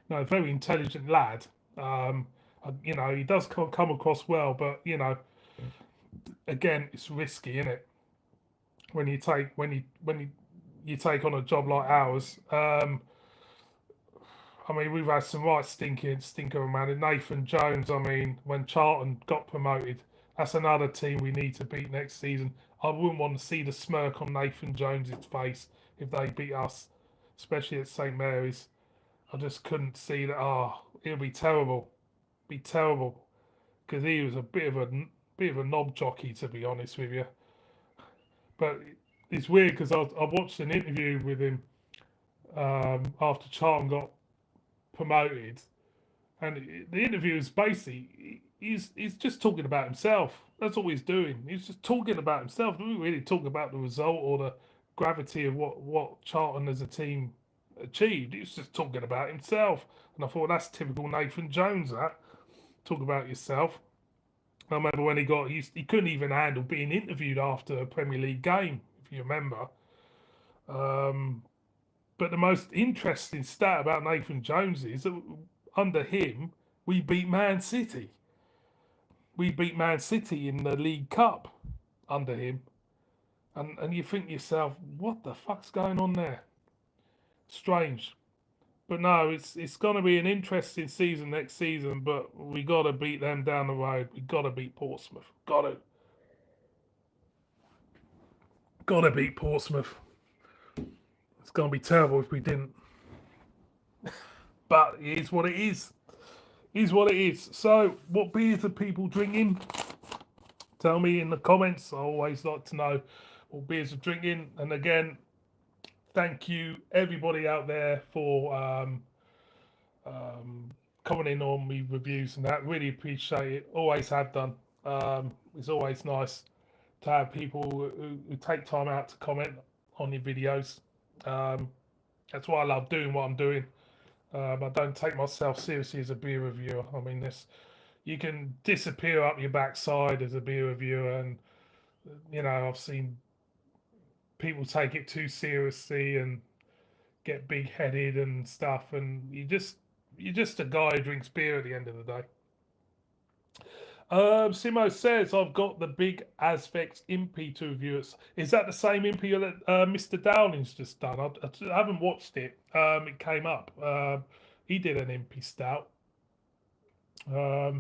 You know, a very intelligent lad. You know, he does come across well, but you know, again, it's risky, isn't it? When you take on a job like ours. I mean, we've had some right stinker man. Nathan Jones. I mean, when Charlton got promoted, that's another team we need to beat next season. I wouldn't want to see the smirk on Nathan Jones's face if they beat us, especially at St Mary's. I just couldn't see that. Oh, it'll be terrible, because he was a bit of a knob jockey, to be honest with you. But it's weird because I watched an interview with him after Charlton got promoted, and the interview is basically he's just talking about himself. That's all he's doing. He's just talking about himself. He doesn't really talk about the result or the gravity of what Charlton as a team achieved. He's just talking about himself. And I thought that's typical Nathan Jones. That talk about yourself. I remember when he couldn't even handle being interviewed after a Premier League game, if you remember. But the most interesting stat about Nathan Jones is that under him, we beat Man City. We beat Man City in the League Cup under him. And you think to yourself, what the fuck's going on there? Strange. But no, it's going to be an interesting season next season, but we got to beat them down the road. We got to beat Portsmouth. Got to beat Portsmouth. It's going to be terrible if we didn't. But it is what it is. It is what it is. So, what beers are people drinking? Tell me in the comments. I always like to know what beers are drinking. And again, thank you everybody out there for commenting on me reviews and that. Really appreciate it. Always have done. It's always nice to have people who take time out to comment on your videos. That's why I love doing what I'm doing. I don't take myself seriously as a beer reviewer. I mean, you can disappear up your backside as a beer reviewer, and you know, I've seen people take it too seriously and get big headed and stuff, and you're just a guy who drinks beer at the end of the day. Simo says, I've got the big Asvex Impy to review. Is that the same Impy that Mr. Downing's just done? I haven't watched it. It came up. He did an Impy stout. I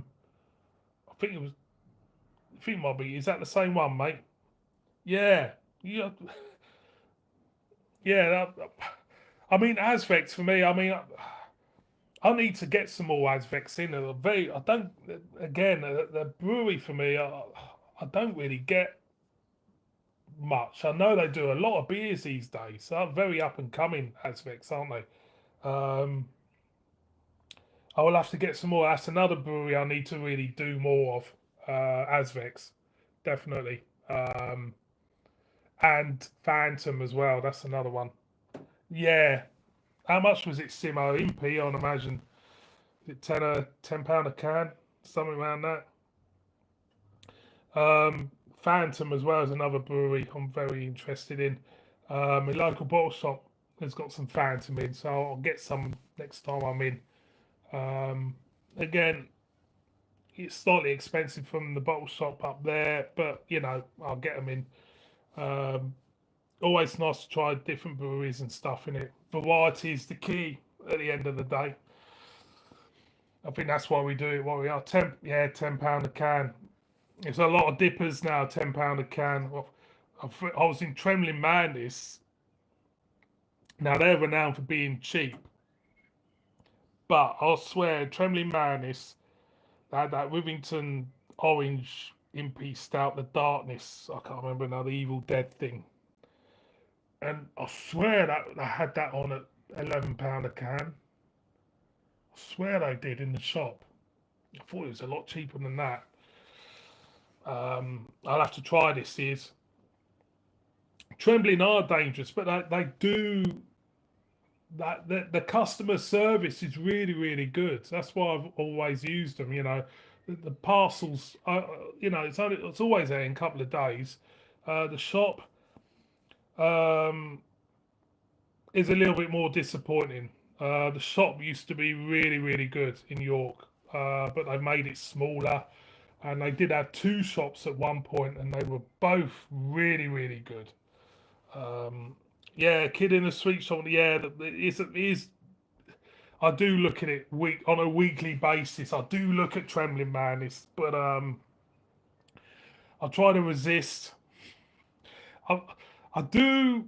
think it was. I think it might be. Is that the same one, mate? Yeah. Yeah. Yeah. I mean, Asvex for me. I mean. I need to get some more Asvex in. I don't. Again, the brewery for me, I don't really get much. I know they do a lot of beers these days. They're very up and coming Asvex, aren't they? I will have to get some more. That's another brewery I need to really do more of. Asvex, definitely. And Phantom as well. That's another one. Yeah, How much was it, Simo? Impy, I'd imagine. Is it £10 a can? Something around that. Phantom as well as another brewery I'm very interested in. My local bottle shop has got some Phantom in, so I'll get some next time I'm in. Again, it's slightly expensive from the bottle shop up there, but I'll get them in. Always nice to try different breweries and stuff in it. Variety is the key at the end of the day. I think that's why we do it. What we are £10 a can. There's a lot of dippers now, £10 a can. I was in Trembling Madness. Now they're renowned for being cheap, but I swear, Trembling Madness, that Rivington Orange Impy Stout, the Darkness. I can't remember now, the Evil Dead thing. And I swear that I had that on at £11 a can. I swear they did in the shop. I thought it was a lot cheaper than that. I'll have to try this. Is Trembling are dangerous, but they do that. The customer service is really, really good. That's why I've always used them. The parcels. It's always there in a couple of days. The shop is a little bit more disappointing. The shop used to be really, really good in York, but they made it smaller. And they did have two shops at one point, and they were both really, really good. Yeah, Kid in a Sweet Shop. Yeah, it is. I do look at it on a weekly basis. I do look at Trembling Madness, but I try to resist. I do.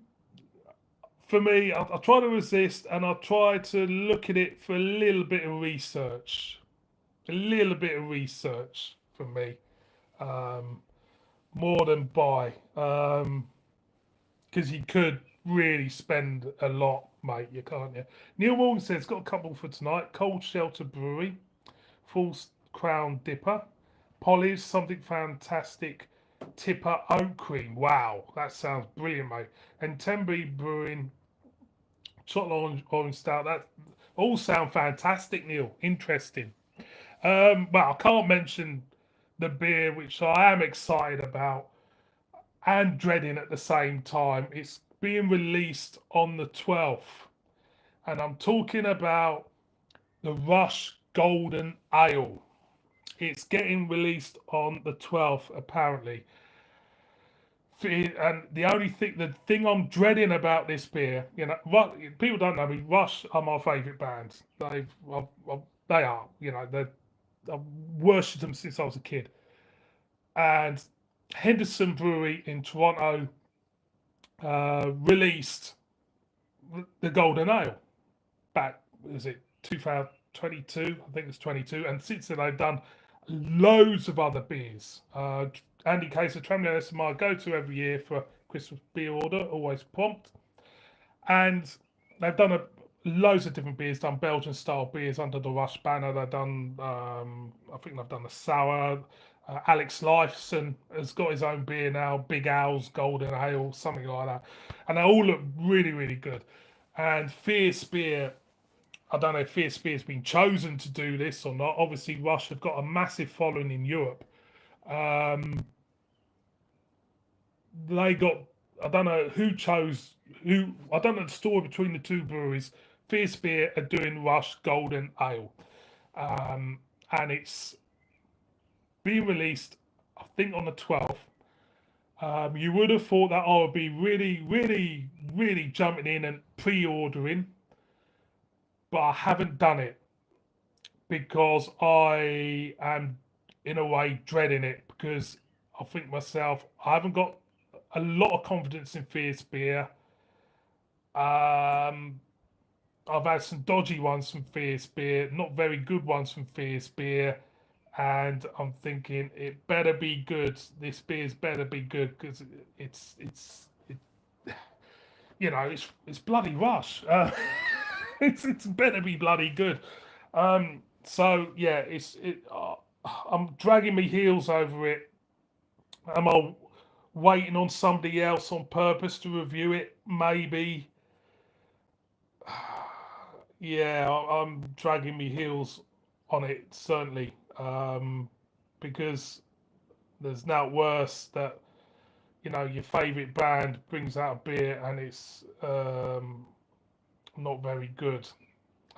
For me, I try to resist, and I try to look at it for a little bit of research. A little bit of research for me, more than buy, because you could really spend a lot, mate. You can't. You. Neil Morgan says got a couple for tonight. Cold Shelter Brewery, False Crown Dipper, Polly's Something Fantastic, Tipper Oat Cream. Wow, that sounds brilliant, mate. And Tenby Brewing, Chocolate Orange Stout. That all sound fantastic, Neil. Interesting. Well, I can't mention the beer which I am excited about and dreading at the same time. It's being released on the 12th, and I'm talking about the Rush Golden Ale. It's getting released on the 12th, apparently. And the thing I'm dreading about this beer, people don't know me. Rush are my favourite band. They are, I've worshipped them since I was a kid. And Henderson Brewery in Toronto released the Golden Ale back, was it 2022? I think it's 22. And since then, they've done loads of other beers. Andy Case of Trembling is my go-to every year for Christmas beer order, always prompt. And they've done loads of different beers, done Belgian style beers under the Rush banner. They've done, I think they've done the sour. Alex Lifeson has got his own beer now, Big Al's Golden Ale, something like that. And they all look really, really good. And Fierce Beer, I don't know if Fierce Beer's been chosen to do this or not. Obviously, Rush have got a massive following in Europe. They got, I don't know who chose who. I don't know the story between the two breweries. Fierce Beer are doing Rush Golden Ale, and it's being released, I think, on the 12th. You would have thought that I would be really, really, really jumping in and pre-ordering, but I haven't done it because I am, in a way, dreading it because I think myself, I haven't got a lot of confidence in Fierce Beer. I've had some dodgy ones from Fierce Beer, not very good ones from Fierce Beer, and I'm thinking it better be good. This beer's better be good because it's it's bloody Rush. It's better be bloody good. So yeah, I'm dragging my heels over it. Am I waiting on somebody else on purpose to review it? Maybe. Yeah, I'm dragging my heels on it certainly, because there's now worse that your favourite band brings out a beer and it's not very good,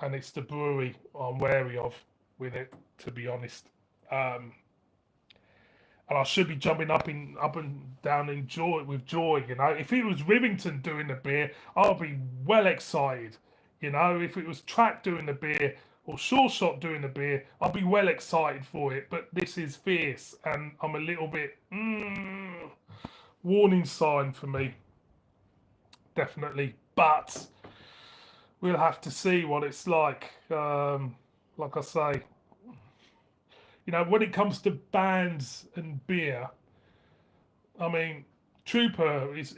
and it's the brewery I'm wary of with it, to be honest. Um, and I should be jumping up and down in joy with joy. If it was Rivington doing the beer, I'd be well excited. If it was Track doing the beer or Sure Shot doing the beer, I'd be well excited for it. But this is fierce, and I'm a little bit warning sign for me, definitely. But we'll have to see what it's like. Like I say, when it comes to bands and beer, I mean, Trooper is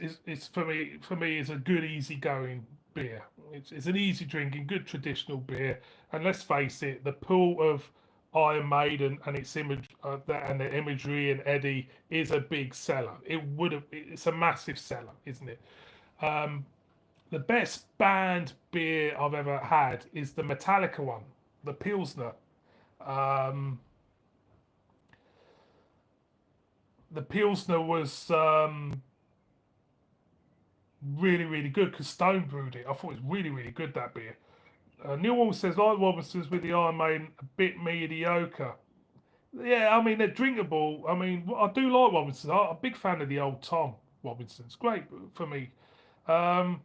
for me is a good easygoing beer. It's an easy drinking, good traditional beer. And let's face it, the pull of Iron Maiden and its image and the imagery and Eddie is a big seller. It's a massive seller, isn't it? Um, the best band beer I've ever had is the Metallica one, the Pilsner. Um, the Pilsner was really, really good because Stone brewed it. I thought it was really, really good, that beer. Neil Wall says, like Robinsons with the Iron Maiden, a bit mediocre. Yeah, I mean, they're drinkable. I mean, I do like Robinsons. I'm a big fan of the old Tom Robinsons. Great for me. Um,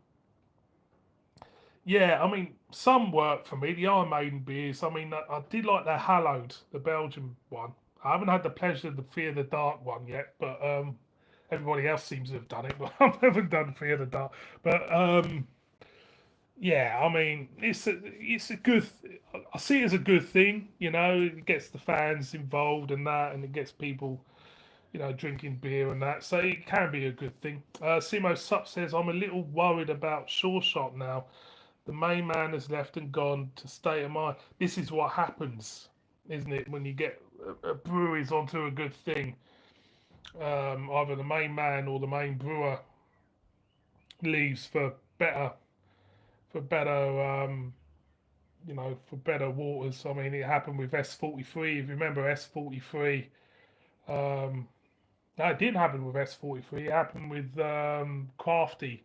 yeah, I mean, some work for me. The Iron Maiden beers. I mean, I did like the Hallowed, the Belgian one. I haven't had the pleasure of the Fear the Dark one yet, but everybody else seems to have done it. But I haven't done Fear the Dark. But yeah, I mean, it's a good. I see it as a good thing. It gets the fans involved and that, and it gets people, drinking beer and that. So it can be a good thing. Simo Sup says, I'm a little worried about Sure Shot now. The main man has left and gone to State of Mind. This is what happens, isn't it? When you get breweries onto a good thing, either the main man or the main brewer leaves for better, for better waters. I mean, it happened with S43. If you remember S43, um, no, it didn't happen with S43. It happened with Crafty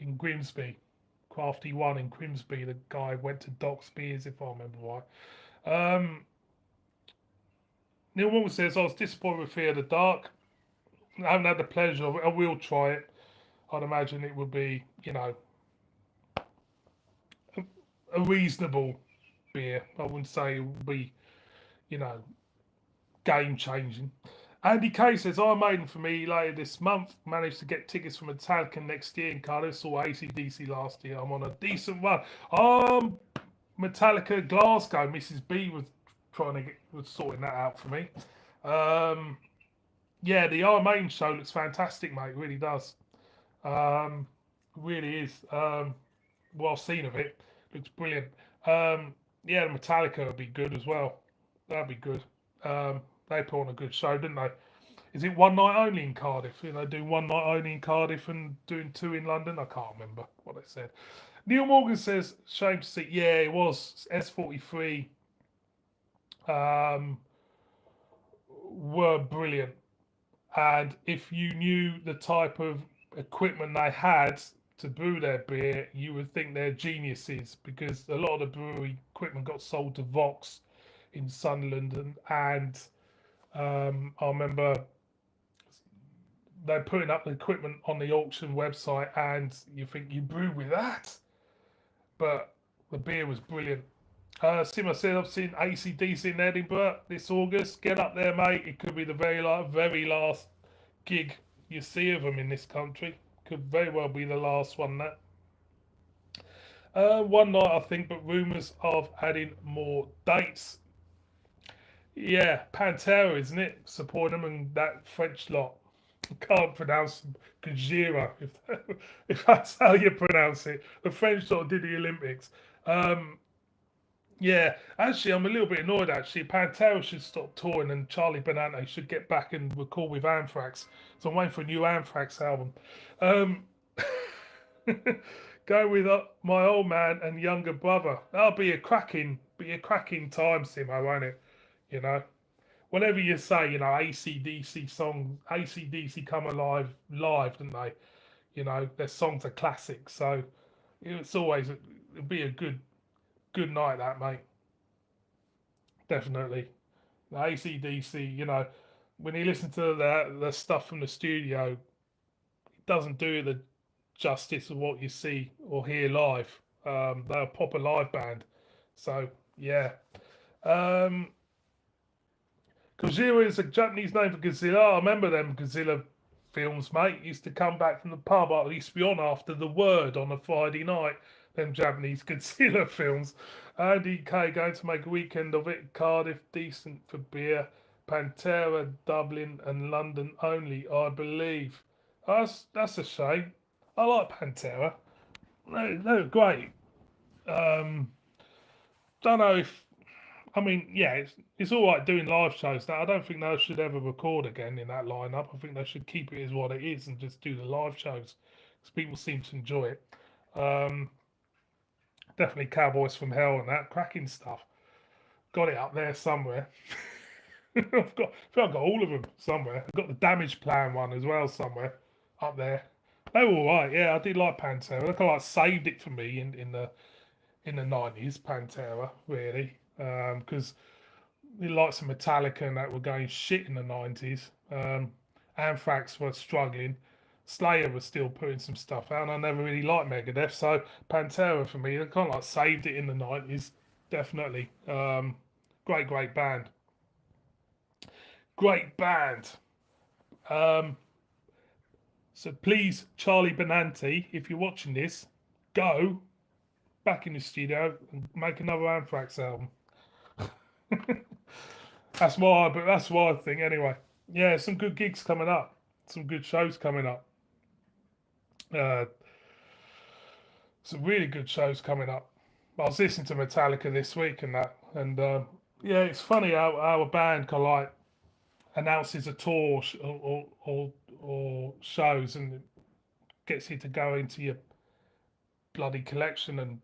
in Grimsby. Crafty one in Grimsby. The guy went to Doc Spears, if I remember right. Um, Neil Morgan says, I was disappointed with Fear the Dark. I haven't had the pleasure of it. I will try it. I'd imagine it would be, a reasonable beer. I wouldn't say it would be, you know, game changing. Andy Kay says, Iron Maiden for me later this month. Managed to get tickets for Metallica next year in Cardiff. Saw AC/DC last year. I'm on a decent run. Metallica Glasgow. Mrs. B was sorting that out for me. Yeah, the Iron Maiden show looks fantastic, mate. It really does. Um, really is. Well seen of it. Looks brilliant. Yeah, the Metallica would be good as well. That'd be good. They put on a good show, didn't they? Is it one night only in Cardiff? Do one night only in Cardiff and doing two in London. I can't remember what they said. Neil Morgan says, shame to see. Yeah, it was S43. Um, were brilliant, and if you knew the type of equipment they had to brew their beer, you would think they're geniuses because a lot of the brewery equipment got sold to Vox in Sunderland, and I remember they're putting up the equipment on the auction website, and you think you brew with that, but the beer was brilliant. Simo said, I've seen AC/DC in Edinburgh this August. Get up there, mate. It could be the very last gig you see of them in this country. Could very well be the last one. That one night, I think, but rumours of adding more dates. Yeah, Pantera, isn't it? Supporting them and that French lot. Can't pronounce Gajira, if that's how you pronounce it. The French lot did the Olympics. Um, Yeah, actually, I'm a little bit annoyed. Actually, Pantera should stop touring, and Charlie Benante should get back and record with Anthrax. So I'm waiting for a new Anthrax album. Um, Go with my old man and younger brother. That'll be a cracking time, Simo, won't it? You know, whenever you say, ACDC songs, ACDC come alive live, didn't they? Their songs are classics, so it's always it'll be a good night, that mate. Definitely, the ACDC. When you listen to the stuff from the studio, it doesn't do the justice of what you see or hear live. They're a proper live band, so yeah. Um, Gojira is a Japanese name for Godzilla. I remember them Godzilla films, mate. Used to come back from the pub. I used to be on after The Word on a Friday night. Them Japanese Godzilla films. Andy Kay going to make a weekend of it. Cardiff, decent for beer. Pantera, Dublin, and London only, I believe. That's a shame. I like Pantera. They're great. Um, don't know if yeah, it's all right doing live shows. Now I don't think they should ever record again in that lineup. I think they should keep it as what it is and just do the live shows because people seem to enjoy it. Um, Definitely Cowboys from Hell and that cracking stuff. Got it up there somewhere. I've got all of them somewhere. I've got the Damage Plan one as well somewhere up there. They were all right. Yeah, I did like Pantera. They kind of like saved it for me in the 90s. Pantera really because the likes of Metallica and that were going shit in the 90s. Anthrax were struggling. Slayer was still putting some stuff out, and I never really liked Megadeth. So Pantera for me, they kind of like saved it in the 90s. Definitely. Great band. Great band. Um, so please, Charlie Benanti, if you're watching this, go back in the studio and make another Anthrax album. That's why I think anyway. Yeah, some good gigs coming up. Some good shows coming up. Uh, some really good shows coming up. I was listening to Metallica this week and that, and yeah, it's funny how a band can like announces a tour or shows and gets you to go into your bloody collection and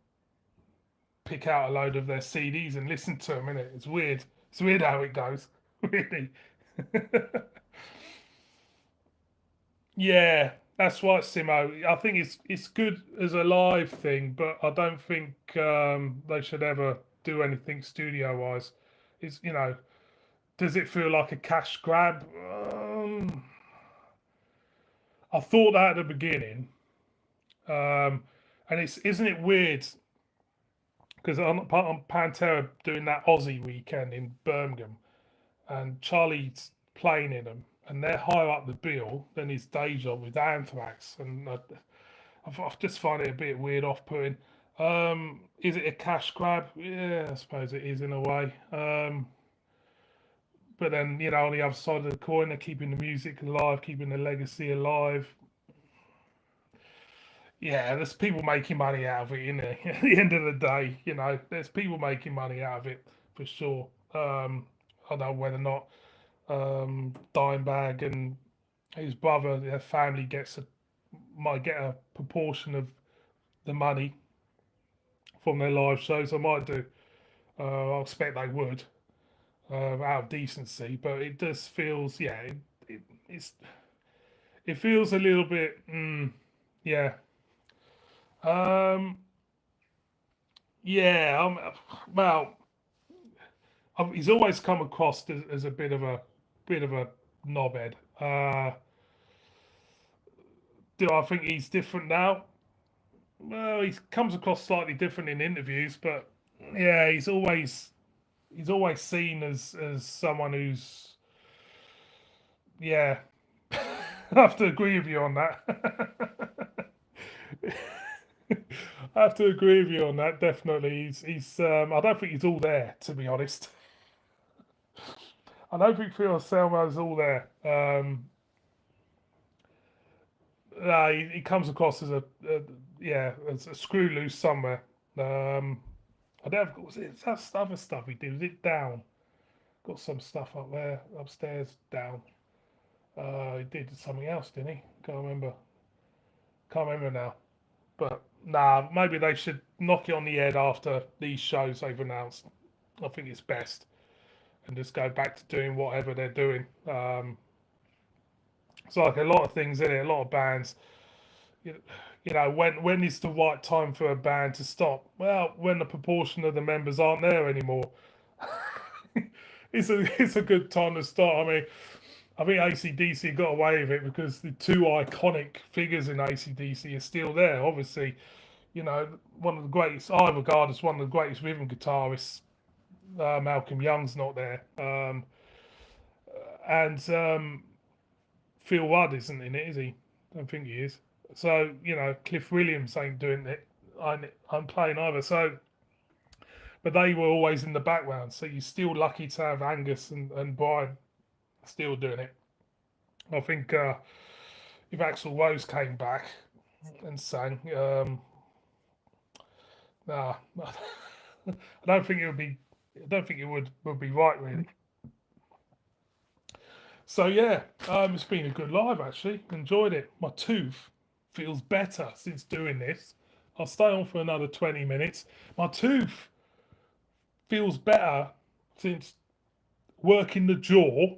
pick out a load of their CDs and listen to them. Innit? It's weird. It's weird how it goes. Really. Yeah, that's right, Simo. I think it's good as a live thing, but I don't think they should ever do anything studio wise. It's does it feel like a cash grab? I thought that at the beginning, and it's isn't it weird because I'm Pantera doing that Aussie weekend in Birmingham, and Charlie's playing in them, and they're higher up the bill than his day job with Anthrax, and I just find it a bit weird, off-putting. Is it a cash grab? Yeah, I suppose it is in a way. But then, on the other side of the coin, they're keeping the music alive, keeping the legacy alive. Yeah, there's people making money out of it, At the end of the day, there's people making money out of it for sure. I don't know whether or not Dimebag and his brother, their family might get a proportion of the money from their live shows. I might do. I expect they would, out of decency. But it just feels, yeah, it's it feels a little bit, yeah, um, yeah. Well, he's always come across as a bit of a knobhead. Do I think he's different now? Well, he comes across slightly different in interviews, but yeah, he's always seen as someone who's yeah. I have to agree with you on that. I have to agree with you on that. Definitely, he's. I don't think he's all there, to be honest. I don't think Phil Anselmo's all there. No, he comes across as yeah, as a screw loose somewhere. I don't have, was it that other stuff he did? Was it down? Got some stuff up there upstairs down. He did something else, didn't he? Can't remember. Can't remember now. But Nah, maybe they should knock it on the head after these shows they've announced. I think it's best, and just go back to doing whatever they're doing. It's like a lot of things in it, a lot of bands. You, you know, when is the right time for a band to stop? Well, when the proportion of the members aren't there anymore. It's a good time to start. I mean, I think AC/DC got away with it because the two iconic figures in AC/DC are still there. Obviously, you know, one of the greatest, I regard as one of the greatest rhythm guitarists, Malcolm Young's not there. And Phil Rudd isn't in it, is he? I don't think he is. So, you know, Cliff Williams ain't doing it. I'm playing either. So, but they were always in the background. So you're still lucky to have Angus and Brian still doing it. I think if Axl Rose came back and sang, nah, I don't think it would be. I don't think it would be right really. So yeah, it's been a good live actually. Enjoyed it. My tooth feels better since doing this. I'll stay on for another 20 minutes. My tooth feels better since working the jaw,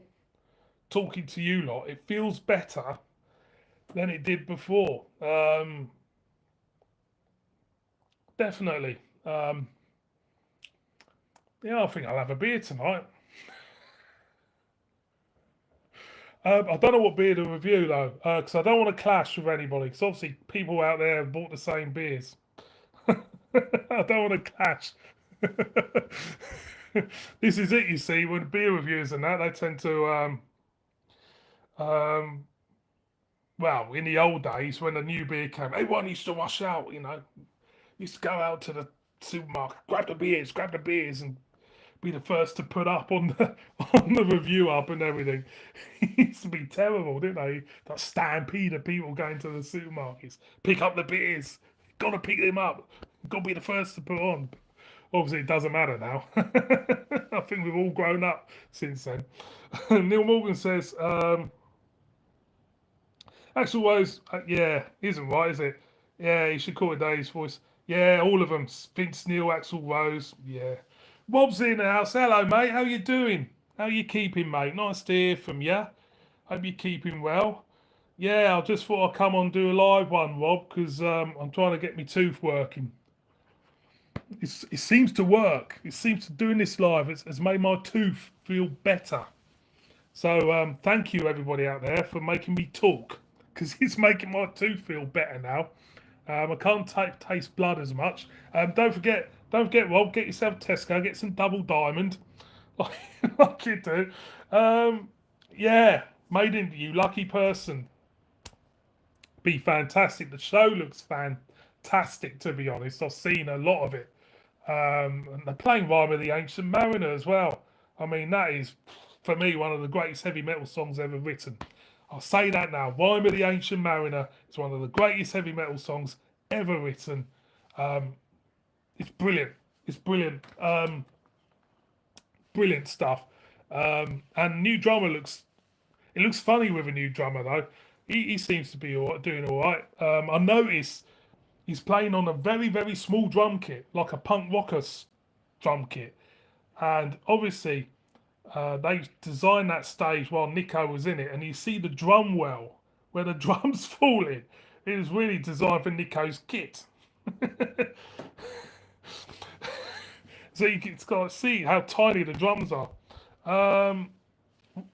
talking to you lot. It feels better than it did before. Definitely. Yeah, I think I'll have a beer tonight. I don't know what beer to review though, because I don't want to clash with anybody. Because obviously people out there have bought the same beers. I don't want to clash. This is it, you see. When beer reviewers and that, they tend to, um, well, in the old days when a new beer came, everyone used to rush out. You know, used to go out to the supermarket, grab the beers, and be the first to put up on the on the review up and everything. It used to be terrible, didn't they? That stampede of people going to the supermarkets, pick up the beers. Got to pick them up. Got to be the first to put on. Obviously, it doesn't matter now. I think we've all grown up since then. Neil Morgan says, Axl Rose, yeah, isn't right, is it? Yeah, you should call it Dave's voice. Yeah, all of them. Vince Neil, Axl Rose. Yeah. Rob's in the house. Hello, mate. How you doing? How you keeping, mate? Nice to hear from you. Hope you're keeping well. Yeah, I just thought I'd come on and do a live one, Rob, because I'm trying to get my tooth working. It seems to work. It seems to doing this live has made my tooth feel better. So thank you everybody out there for making me talk because it's making my tooth feel better now. I can't taste blood as much. Don't forget, Rob. Get yourself Tesco. Get some double diamond, like, like you do. Yeah, made in you, lucky person. Be fantastic. The show looks fantastic. To be honest, I've seen a lot of it. And they're playing Rime of the Ancient Mariner as well. I mean, that is for me one of the greatest heavy metal songs ever written. I'll say that now. Rime of the Ancient Mariner is one of the greatest heavy metal songs ever written. It's brilliant. It's brilliant. Brilliant stuff. And new drummer looks funny with a new drummer though. He seems to be doing all right. I noticed he's playing on a very very small drum kit, like a punk rockers drum kit, and obviously they designed that stage while Nico was in it, and you see the drum well where the drums fall in. It was really designed for Nico's kit. So you can see how tiny the drums are.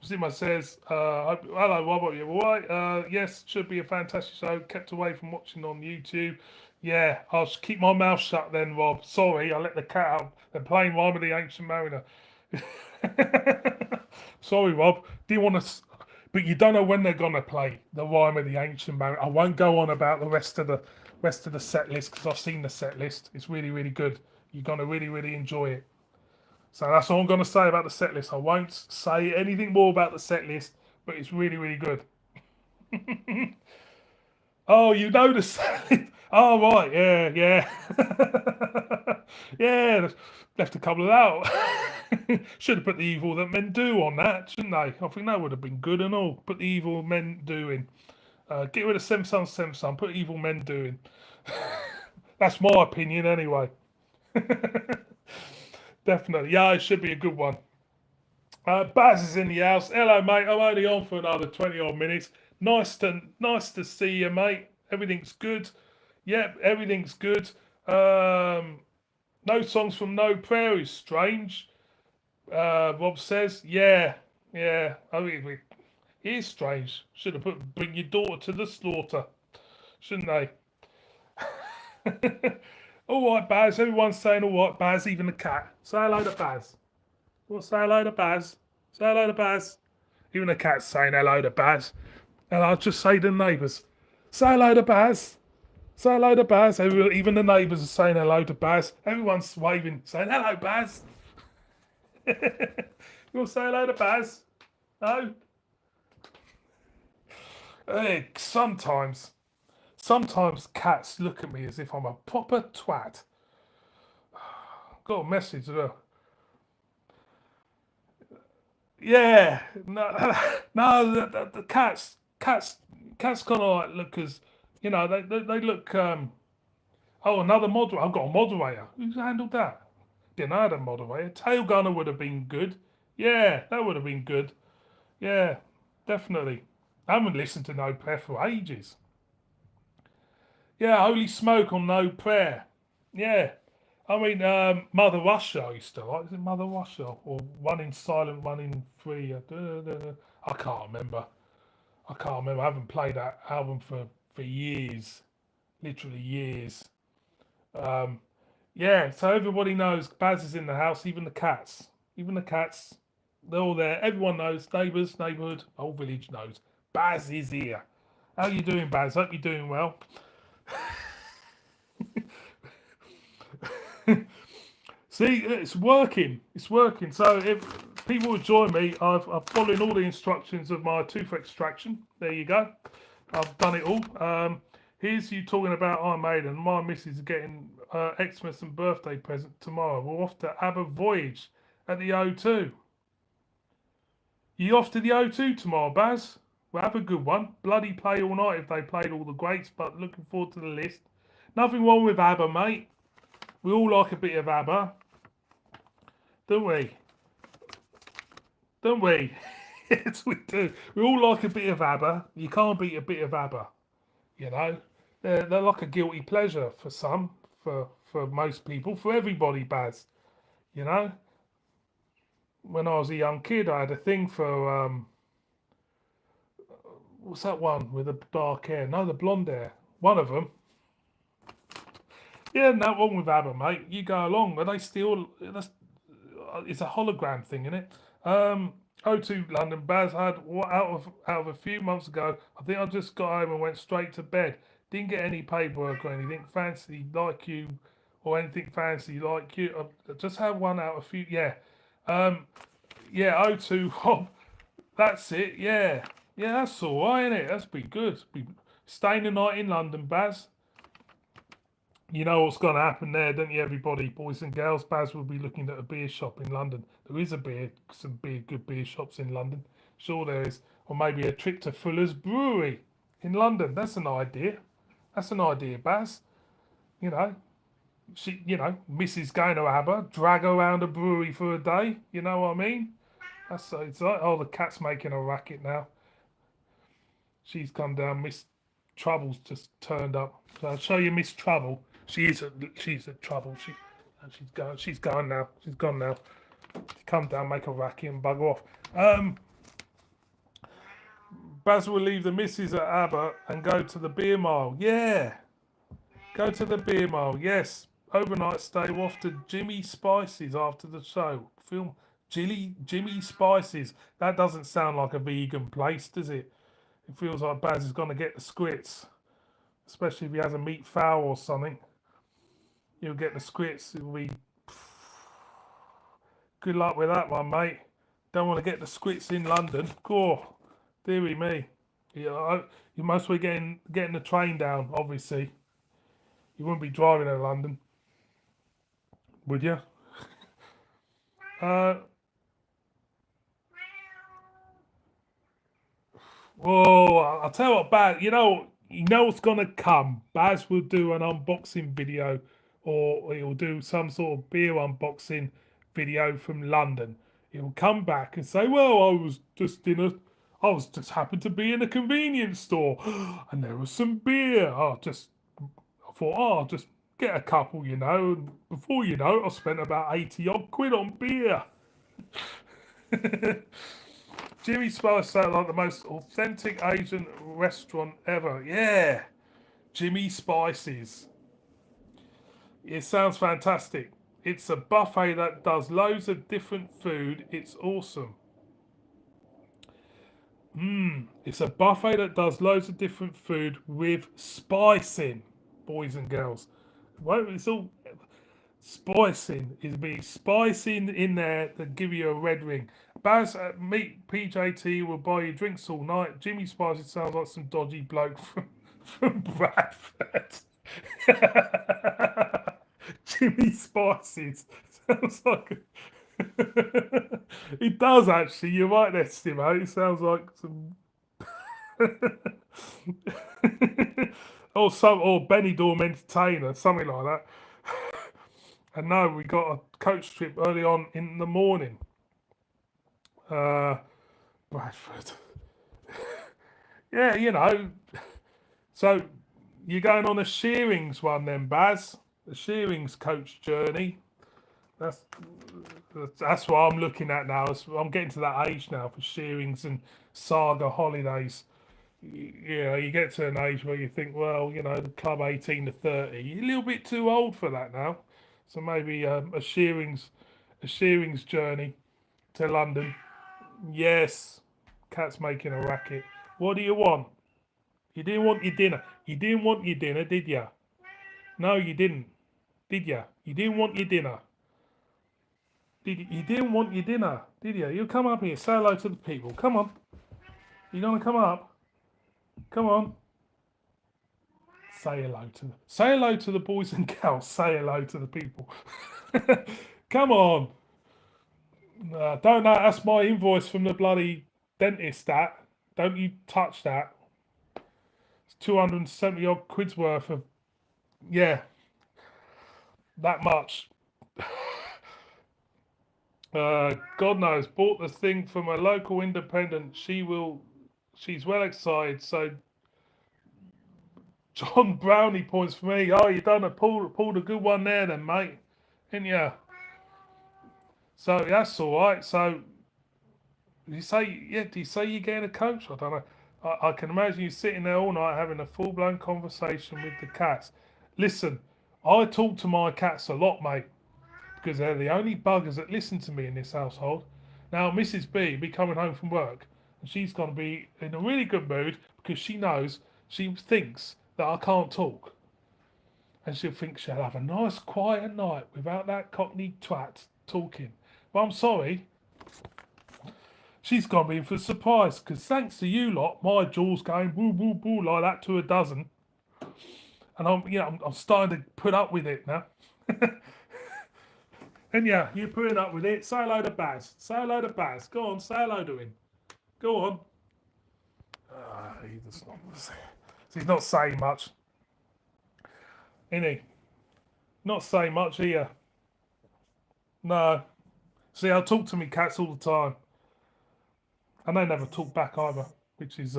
Zima says, hello, Robert, you all right? Yes, should be a fantastic show. Kept away from watching on YouTube. Yeah, I'll keep my mouth shut then, Rob. Sorry, I let the cat out. They're playing Rime of the Ancient Mariner. Sorry, Rob. Do you want to... But you don't know when they're going to play the Rime of the Ancient Mariner. I won't go on about the rest of the set list because I've seen the set list. It's really, really good. You're going to really, really enjoy it. So that's all I'm going to say about the set list. I won't say anything more about the set list, but it's really, really good. Oh, you know the set list. Oh, right. Yeah, yeah. Yeah, left a couple of out. Should have put the evil that men do on that, shouldn't they? I think that would have been good and all. Put the evil men doing. Get rid of Sem Son, put evil men doing. That's my opinion anyway. Definitely. Yeah, it should be a good one. Baz is in the house. Hello, mate. I'm only on for another 20 odd minutes. Nice to see you, mate. Everything's good. Yep, everything's good. No songs from No Prayer is strange. Rob says, yeah. I mean, it is strange. Should have put "Bring Your Daughter to the Slaughter," shouldn't they? All right, Baz. Everyone's saying all right, Baz. Even the cat. Say hello to Baz. Well, say hello to Baz. Say hello to Baz. Even the cat's saying hello to Baz. And I'll just say to the neighbours, say hello to Baz. Say hello to Baz. Even the neighbours are saying hello to Baz. Everyone's waving, saying hello, Baz. You'll say hello to Baz? No? Hey, sometimes cats look at me as if I'm a proper twat. Got a message. Yeah, no, no, the cats kind of like look as, they look. Oh, another moderator. I've got a moderator. Who's handled that? Didn't know I had a moderator. Tail gunner would have been good. Yeah, that would have been good. Yeah, definitely. I haven't listened to No Prayer for ages. Yeah, Holy Smoke on No Prayer. Yeah. I mean, Mother Russia I used to like. Is it Mother Russia? Or One in Silent, One in Free? I can't remember. I can't remember. I haven't played that album for years. Literally years. Um, yeah, so everybody knows Baz is in the house, even the cats. Even the cats. They're all there. Everyone knows. Neighbours, neighbourhood, whole village knows. Baz is here. How you doing, Baz? Hope you're doing well. See, it's working. It's working. So if people would join me, I'm following all the instructions of my tooth extraction. There you go. I've done it all. Here's you talking about Iron Maiden. My missus is getting Xmas and birthday present tomorrow. We're off to ABBA Voyage at the O2. You off to the O2 tomorrow, Baz? We'll have a good one. Bloody play all night if they played all the greats, but looking forward to the list. Nothing wrong with ABBA, mate. We all like a bit of ABBA, don't we? Don't we? Yes, we do. We all like a bit of ABBA. You can't beat a bit of ABBA, you know? They're like a guilty pleasure for some, for most people, for everybody, Baz. You know? When I was a young kid, I had a thing for, what's that one with the dark hair? No, the blonde hair. One of them. Yeah, no wrong with ABBA, mate. You go along, but they still, it's a hologram thing, isn't it? O2 London Baz had out of a few months ago. I think I just got home and went straight to bed. Didn't get any paperwork or anything fancy like you, or anything fancy like you. I just had one out of a few. Yeah, um, yeah. O2 Hob. That's it. Yeah, yeah. That's all right, isn't it? That's be good. Be staying the night in London, Baz. You know what's going to happen there, don't you, everybody? Boys and girls, Baz will be looking at a beer shop in London. There is good beer shops in London. Sure, there is. Or maybe a trip to Fuller's Brewery in London. That's an idea. That's an idea, Baz. You know, Mrs. going to ABBA, drag her around a brewery for a day. You know what I mean? It's like, oh, the cat's making a racket now. She's come down. Miss Trouble's just turned up. So I'll show you Miss Trouble. She's at trouble. She's going now. She's gone now. Come down, make a racket and bugger off. Baz will leave the missus at ABBA and go to the beer mile. Yeah. Go to the beer mile. Yes. Overnight stay off to Jimmy Spices after the show. Film Jimmy Spices. That doesn't sound like a vegan place, does it? It feels like Baz is going to get the squits, especially if he has a meat fowl or something. He'll get the squits. It'll be good luck with that one, mate. Don't want to get the squits in London. Cool. Deary me. Yeah, you must be getting the train down. Obviously, you wouldn't be driving to London, would you? Uh, Whoa! I'll tell you what, Baz. You know what's gonna come. Baz will do an unboxing video, or he'll do some sort of beer unboxing video from London. He'll come back and say, "Well, I was just happened to be in a convenience store, and there was some beer. I thought, oh, I'll just get a couple, you know. And before you know it, I spent about 80 odd quid on beer." Jimmy Spice sounds like the most authentic Asian restaurant ever. Yeah, Jimmy Spices. It sounds fantastic. It's a buffet that does loads of different food. It's awesome. It's a buffet that does loads of different food with spicing, boys and girls. Well, it's all spicing. Is be spicing in there that give you a red ring. Baz, meet PJT will buy you drinks all night. Jimmy Spices sounds like some dodgy bloke from Bradford. Jimmy Spices sounds like. It does actually. You're right there, Stimo. It sounds like some. or Benny Dorm Entertainer, something like that. And no, we got a coach trip early on in the morning. Bradford. Yeah, you know. So you're going on a Shearings one then, Baz? The Shearings coach journey. That's that's what I'm looking at now. I'm getting to that age now for Shearings and Saga holidays. You know, you get to an age where you think, well, you know, the club 18 to 30, you're a little bit too old for that now. So maybe a Shearings journey to London. Yes, cat's making a racket. What do you want? You didn't want your dinner. You didn't want your dinner, did you? No, you didn't. Did you? You didn't want your dinner. Did you? You didn't want your dinner, did you? You come up here, say hello to the people. Come on. You gonna come up? Come on. Say hello to the boys and girls. Say hello to the people. Come on. Don't know. That's my invoice from the bloody dentist. That. Don't you touch that. It's 270 odd quid's worth of. Yeah, that much. God knows. Bought the thing from a local independent. She's well excited. So John Brownie points for me. Oh, you done pulled a good one there, then, mate. And yeah. So that's all right. So you say, yeah? Do you say you're getting a coach? I don't know. I can imagine you sitting there all night having a full blown conversation with the cats. Listen, I talk to my cats a lot, mate, because they're the only buggers that listen to me in this household. Now, Mrs. B be coming home from work, and she's going to be in a really good mood because she thinks that I can't talk, and she'll think she'll have a nice quiet night without that cockney twat talking. But I'm sorry, she's gonna be in for a surprise because thanks to you lot, my jaw's going boo boo boo like that to a dozen, and I'm starting to put up with it now. And yeah, you're putting up with it. Say hello to Baz. Say hello to Baz. Go on, say hello to him. Go on. He's not saying much. Isn't he? Not saying much here. No. See, I talk to me cats all the time. And they never talk back either, which is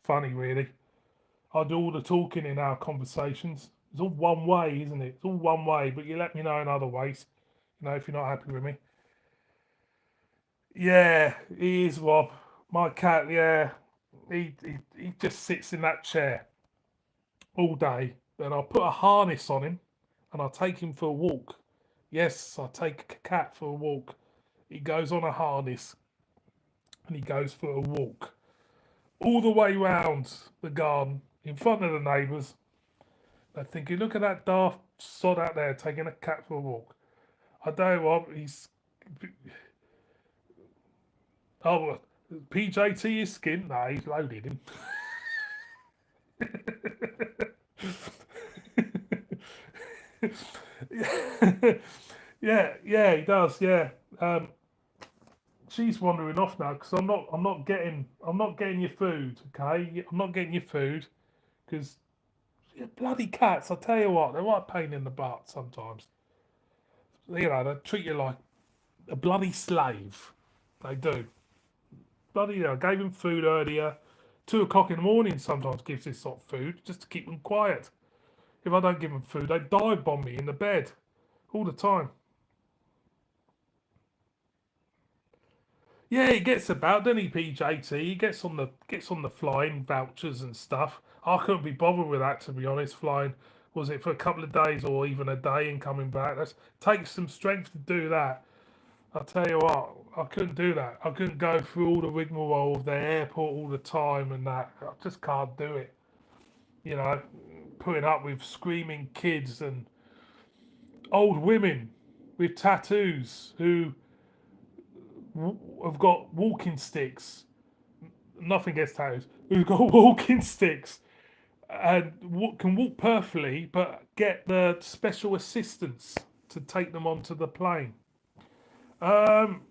funny, really. I do all the talking in our conversations. It's all one way, isn't it? It's all one way, but you let me know in other ways, you know, if you're not happy with me. Yeah, he is, Rob. My cat, yeah. He just sits in that chair all day. Then I'll put a harness on him and I'll take him for a walk. Yes, I take a cat for a walk. He goes on a harness and he goes for a walk all the way round the garden in front of the neighbours. They're thinking, look at that daft sod out there taking a cat for a walk. I tell you what, he's. Oh, PJT is skint. Nah, he's loaded him. Yeah, yeah, he does. Yeah. she's wandering off now because I'm not getting your food. Okay, I'm not getting your food because bloody cats. I tell you what, they're right pain in the butt sometimes. You know, they treat you like a bloody slave. They do. Bloody hell, I gave him food earlier. 2 o'clock in the morning sometimes gives this sort of food just to keep them quiet. If I don't give them food, they dive bomb me in the bed all the time. Yeah, he gets about, doesn't he, PJT? He gets on the flying vouchers and stuff. I couldn't be bothered with that, to be honest. Flying, was it for a couple of days or even a day and coming back? That takes some strength to do that. I'll tell you what, I couldn't do that. I couldn't go through all the rigmarole of the airport all the time and that. I just can't do it. You know, putting up with screaming kids and old women with tattoos who have got walking sticks. Nothing gets tattoos. Who've got walking sticks and can walk perfectly, but get the special assistance to take them onto the plane. Um,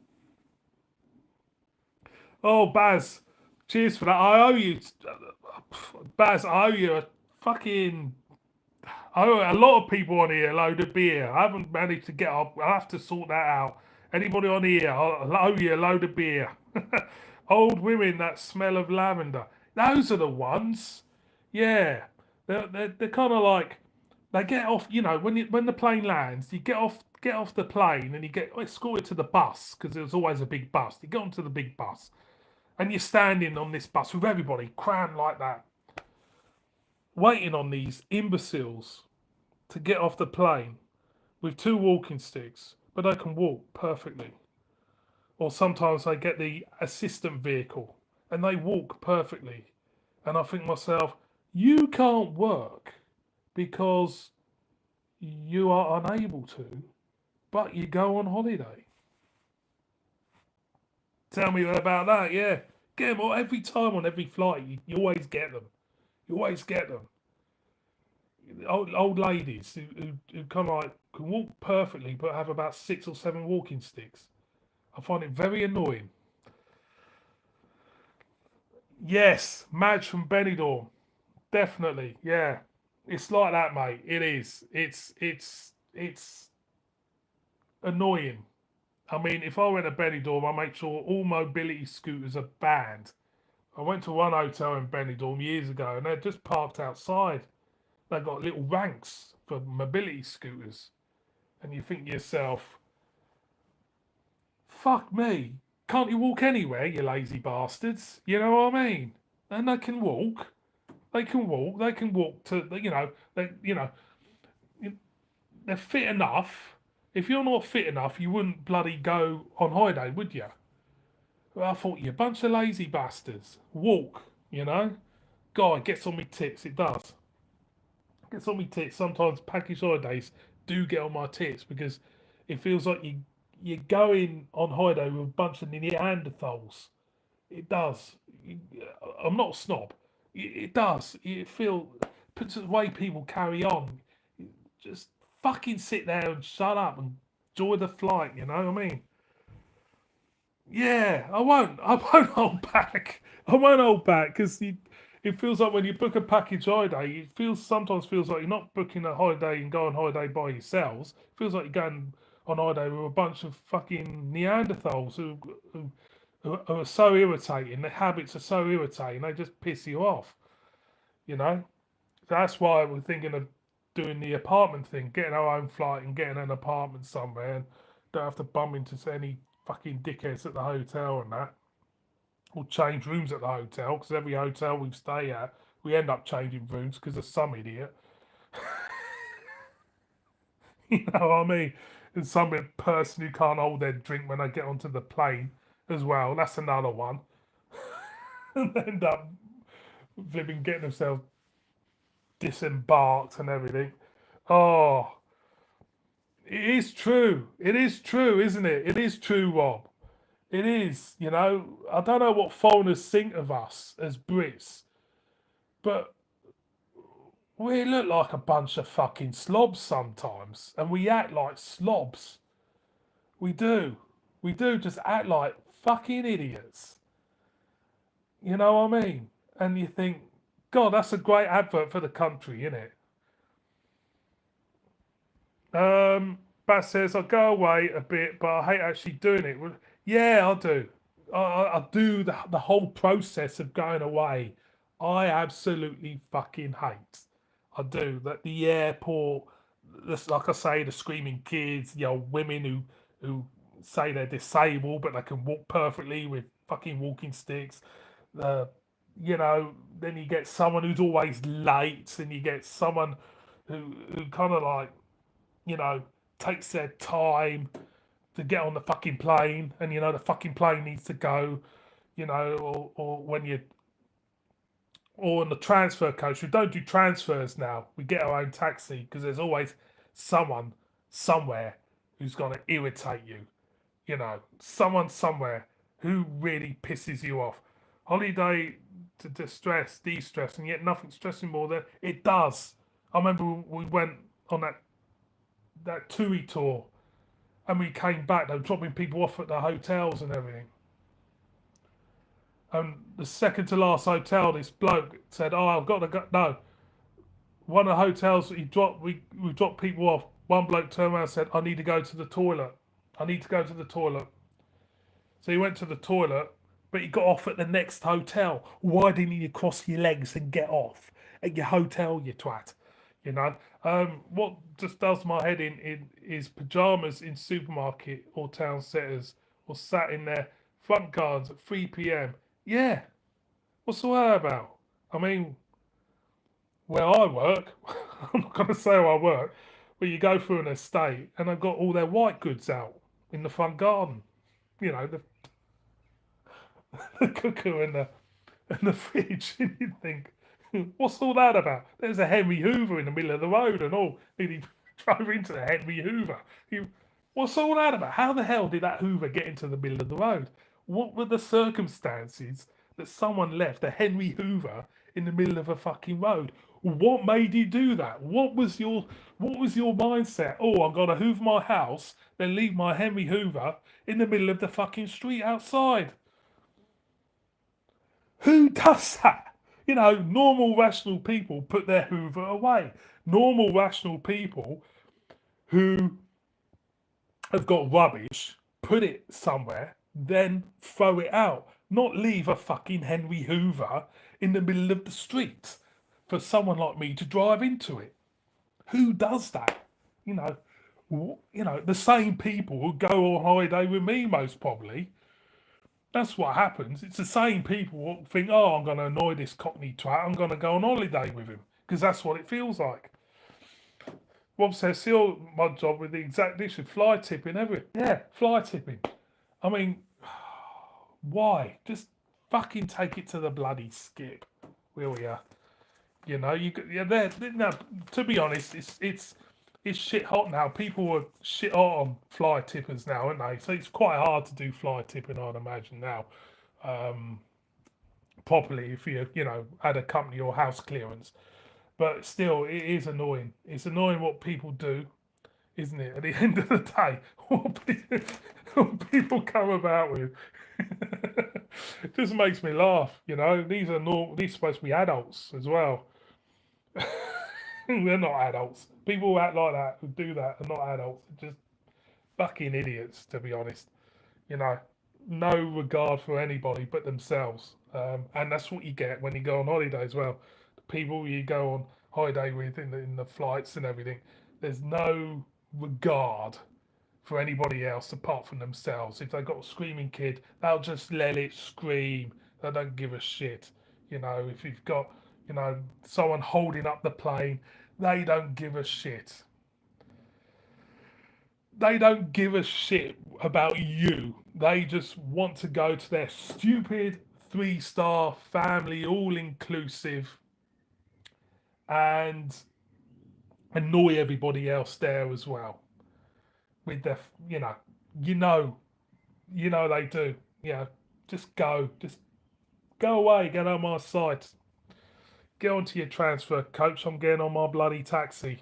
oh, Baz, cheers for that. I owe you, Baz. I owe you a fucking. I owe a lot of people on here a load of beer. I haven't managed to get up. I'll have to sort that out. Anybody on here, I'll owe you a load of beer. Old women that smell of lavender. Those are the ones. Yeah, they're kind of like they get off. You know, when the plane lands, you get off the plane and you get escorted to the bus because there's always a big bus. You get onto the big bus and you're standing on this bus with everybody crammed like that, waiting on these imbeciles to get off the plane with 2 walking sticks, but they can walk perfectly. Or sometimes they get the assistant vehicle and they walk perfectly. And I think to myself, you can't work because you are unable to, but you go on holiday. Tell me about that, yeah. Get them all every time on every flight. You always get them. You always get them. Old ladies who kind of like can walk perfectly but have about 6 or 7 walking sticks. I find it very annoying. Yes, Madge from Benidorm. Definitely, yeah. It's like that, mate. It is. It's annoying. I mean, if I went to Benidorm, I make sure all mobility scooters are banned. I went to one hotel in Benidorm years ago, and they're just parked outside. They've got little ranks for mobility scooters, and you think to yourself, "Fuck me! Can't you walk anywhere, you lazy bastards?" You know what I mean? And they can walk. They can walk. They can walk to. They're fit enough. If you're not fit enough, you wouldn't bloody go on holiday, would you? Well, I thought you a bunch of lazy bastards. Walk, you know. God, it gets on me tits. It does. It gets on me tits. Sometimes package holidays do get on my tits because it feels like you're going on holiday with a bunch of Neanderthals. It does. I'm not a snob. It does. It feel puts the way people carry on. Just fucking sit there and shut up and enjoy the flight. You know what I mean? Yeah, I won't. I won't hold back. I won't hold back because it feels like when you book a package holiday, sometimes feels like you're not booking a holiday and go on holiday by yourselves. It feels like you're going on holiday with a bunch of fucking Neanderthals who are so irritating. Their habits are so irritating. They just piss you off. You know. That's why we're thinking of doing the apartment thing, getting our own flight and getting an apartment somewhere, and don't have to bump into any fucking dickheads at the hotel and that, or change rooms at the hotel because every hotel we stay at, we end up changing rooms because of some idiot. You know what I mean? And some person who can't hold their drink when they get onto the plane as well. That's another one. And they end up flipping getting themselves disembarked and everything. Oh, it is true. It is true, isn't it? It is true, Rob. It is. You know, I don't know what foreigners think of us as Brits, but we look like a bunch of fucking slobs sometimes, and we act like slobs. We do. We do just act like fucking idiots. You know what I mean? And you think, God, that's a great advert for the country, isn't it? Bat says, I go away a bit, but I hate actually doing it. Well, yeah, I do. I do the whole process of going away. I absolutely fucking hate. I do. That the airport, this, like I say, the screaming kids, the old women who say they're disabled but they can walk perfectly with fucking walking sticks. The you know, then you get someone who's always late, and you get someone who kind of like, you know, takes their time to get on the fucking plane, and you know the fucking plane needs to go, you know, or when you or on the transfer coach. We don't do transfers now. We get our own taxi because there's always someone somewhere who's gonna irritate you. You know, someone somewhere who really pisses you off. Holiday to distress, de-stress, and yet nothing stressing more than it does. I remember we went on that TUI tour, and we came back. They were dropping people off at the hotels and everything. And the second to last hotel, this bloke said, "Oh, I've got to go." No, one of the hotels he dropped, we dropped people off. One bloke turned around and said, "I need to go to the toilet. I need to go to the toilet." So he went to the toilet, but he got off at the next hotel. Why didn't you cross your legs and get off at your hotel, you twat? You know, what just does my head in is pajamas in supermarket or town centres, or sat in their front gardens at 3 p.m. Yeah, what's all that about? I mean, where I work, I'm not going to say where I work, but you go through an estate and they've got all their white goods out in the front garden. You know, the cooker and the fridge, and you think, what's all that about? There's a Henry Hoover in the middle of the road and all. And he drove into the Henry Hoover. What's all that about? How the hell did that Hoover get into the middle of the road? What were the circumstances that someone left a Henry Hoover in the middle of a fucking road? What made you do that? What was your mindset? Oh, I'm gonna hoover my house, then leave my Henry Hoover in the middle of the fucking street outside. Who does that? You know, normal rational people put their Hoover away. Normal rational people who have got rubbish, put it somewhere, then throw it out. Not leave a fucking Henry Hoover in the middle of the street for someone like me to drive into it. Who does that? You know, the same people who go on holiday with me, most probably. That's what happens. It's the same people who think, oh, I'm going to annoy this cockney twat. I'm going to go on holiday with him because that's what it feels like. Rob says, seal my job with the exact issue, fly tipping, everything. Yeah, fly tipping. I mean, why? Just fucking take it to the bloody skip, will ya? You know, no, to be honest, it's shit hot now. People are shit hot on fly tippers now, aren't they? So it's quite hard to do fly tipping, I'd imagine now, properly if you had a company or house clearance. But still, it is annoying. It's annoying what people do, isn't it? At the end of the day, what people come about with, it just makes me laugh. You know, these are supposed to be adults as well. They're not adults. People who act like that, who do that, are not adults. They're just fucking idiots, to be honest. You know, no regard for anybody but themselves. And that's what you get when you go on holiday as well. The people you go on holiday with in the flights and everything, there's no regard for anybody else apart from themselves. If they've got a screaming kid, they'll just let it scream. They don't give a shit. You know, if you've got, someone holding up the plane, they don't give a shit. They don't give a shit about you. They just want to go to their stupid 3-star family, all inclusive, and annoy everybody else there as well. With their, they do. Just go away, get on my site. Get onto your transfer coach. I'm getting on my bloody taxi.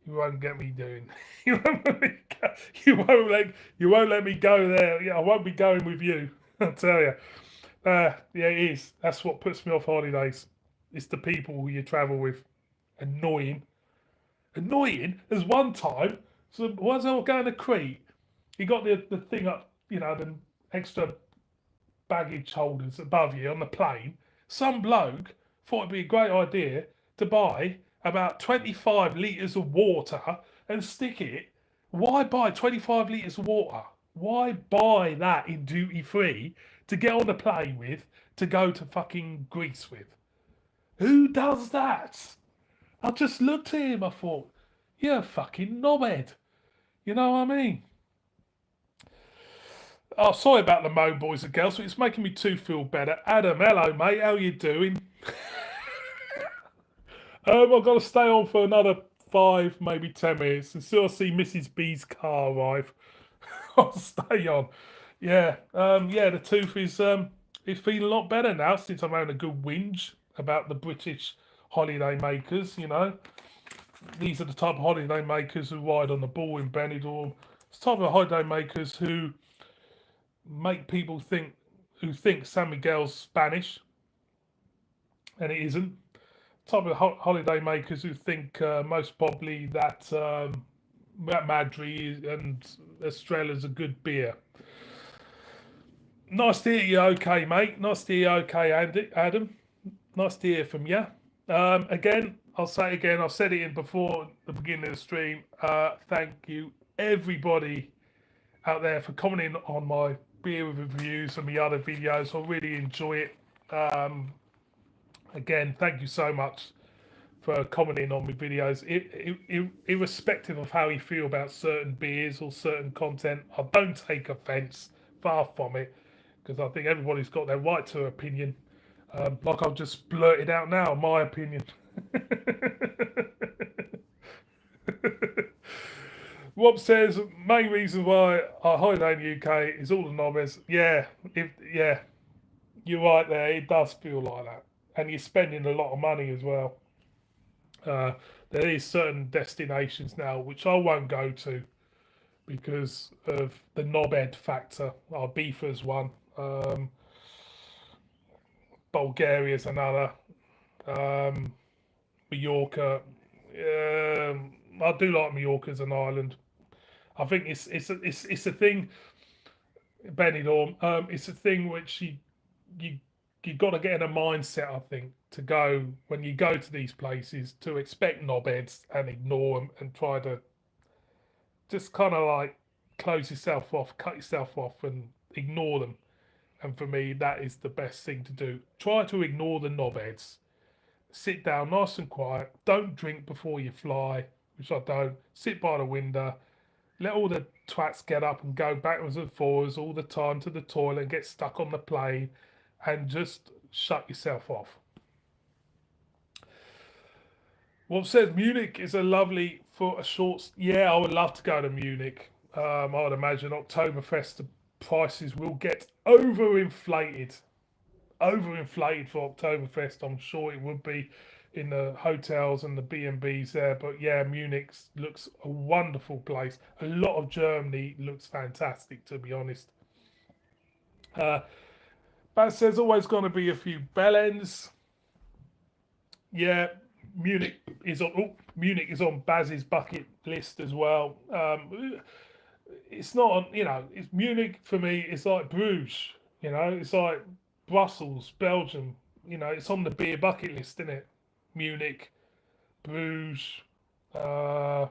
You won't get me doing. You won't let me go. You won't let me go there. Yeah, I won't be going with you. I tell you. Yeah, it is. That's what puts me off holidays. It's the people who you travel with. Annoying. Annoying. There's one time, so was I going to Crete? You got the thing up, the extra baggage holders above you on the plane. Some bloke thought it'd be a great idea to buy about 25 litres of water and stick it. Why buy 25 litres of water? Why buy that in duty free to get on the plane with to go to fucking Greece with? Who does that? I just looked at him, I thought, you're a fucking knobhead. You know what I mean? Oh, sorry about the moan, boys and girls, but it's making me too feel better. Adam, hello, mate. How you doing? I've got to stay on for another 5, maybe 10 minutes until I see Mrs. B's car arrive. I'll stay on. Yeah, the tooth is feeling a lot better now since I'm having a good whinge about the British holiday makers. These are the type of holiday makers who ride on the ball in Benidorm. It's the type of holiday makers who make people think San Miguel's Spanish, and it isn't. Type of holiday makers who think most probably that Madri and Estrella's a good beer. Nice to hear you okay, mate. Nice to hear you okay, Adam. Nice to hear from you. Again, I'll say it again. I've said it in before the beginning of the stream. Thank you, everybody out there, for commenting on my beer reviews and my other videos. I really enjoy it. Again, thank you so much for commenting on my videos. Irrespective of how you feel about certain beers or certain content, I don't take offence. Far from it, because I think everybody's got their right to opinion. Like I've just blurted out now, my opinion. Rob says main reason why I holiday in the UK is all the knobheads. Yeah, you're right there. It does feel like that, and you're spending a lot of money as well. There is certain destinations now which I won't go to because of the knobhead factor. Ibiza's one, Bulgaria's another, Mallorca. I do like Mallorca as an island. I think it's a thing, Benidorm. It's a thing which you got to get in a mindset, I think, to go when you go to these places to expect knobheads and ignore them and try to just kind of like close yourself off, cut yourself off, and ignore them. And for me, that is the best thing to do. Try to ignore the knobheads. Sit down nice and quiet. Don't drink before you fly, which I don't. Sit by the window. Let all the twats get up and go backwards and forwards all the time to the toilet and get stuck on the plane and just shut yourself off. Well, said Munich is a lovely for a short. Yeah, I would love to go to Munich. I would imagine Oktoberfest, the prices will get overinflated. Overinflated for Oktoberfest, I'm sure it would be in the hotels and the B&Bs there. But yeah, Munich looks a wonderful place. A lot of Germany looks fantastic, to be honest. But there's always going to be a few bell ends. Yeah, Munich is on Baz's bucket list as well. It's not on, it's Munich for me. It's like Bruges, it's like Brussels, Belgium. It's on the beer bucket list, isn't it? Munich, Bruges, where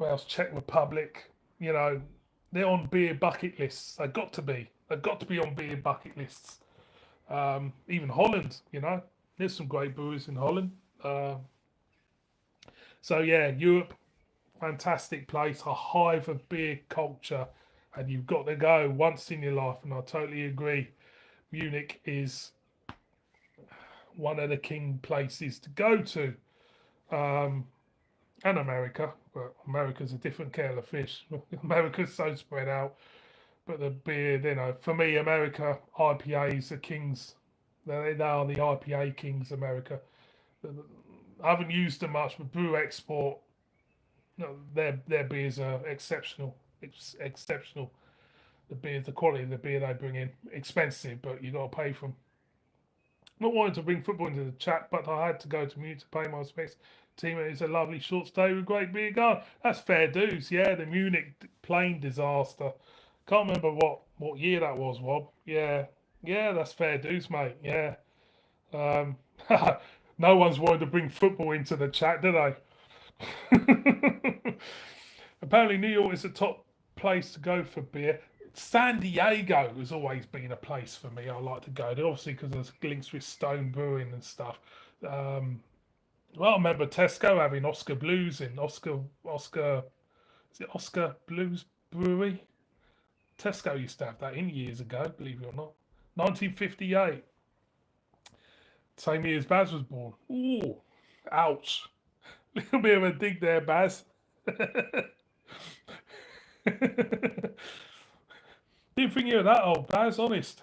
else? Czech Republic. They're on beer bucket lists. They've got to be. They've got to be on beer bucket lists. Even Holland, there's some great brewers in Holland. So yeah, Europe, fantastic place, a hive of beer culture, and you've got to go once in your life. And I totally agree. Munich is one of the king places to go to, and America. But America's a different kettle of fish. America's so spread out. But the beer, for me, America, IPAs are kings. They are the IPA kings, America. I haven't used them much, but Brew Export, their beers are exceptional. It's exceptional. the beer, the quality of the beer they bring in. Expensive, but you got to pay for them. Not wanting to bring football into the chat, but I had to go to Munich to pay my respects. Team, it's a lovely short stay with great beer garden. That's fair dues, yeah. The Munich plane disaster. Can't remember what year that was, Rob. Yeah, that's fair dues, mate. Yeah. No one's wanted to bring football into the chat, do they? Apparently, New York is the top place to go for beer. San Diego has always been a place for me. I like to go there, obviously because there's links with Stone Brewing and stuff. Well, I remember Tesco having Oscar Blues in Oscar. Is it Oscar Blues Brewery? Tesco used to have that in years ago, believe it or not. 1958. Same year as Baz was born. Ooh, ouch. Little bit of a dig there, Baz. Didn't think you were that old, Baz, honest.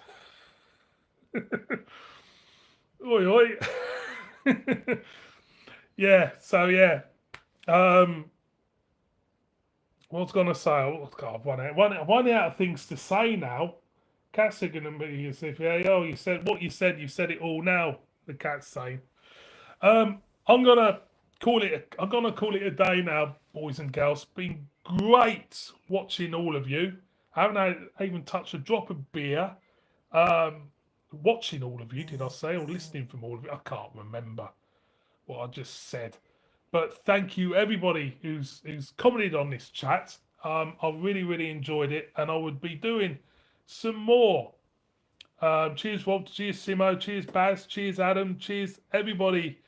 Oi, oi. Yeah, so yeah. What was I gonna say? Oh, God, I've run out of things to say now. Cats are gonna be as if, yeah, oh, you said what you said it all now, the cat's saying. I'm gonna call it a day now, boys and girls. Been great watching all of you. I haven't even touched a drop of beer. Watching all of you, did I say, or listening from all of you? I can't remember what I just said. But thank you everybody who's commented on this chat. I really enjoyed it, and I would be doing some more. Cheers, Rob. Cheers, Simo. Cheers, Baz. Cheers, Adam. Cheers, everybody.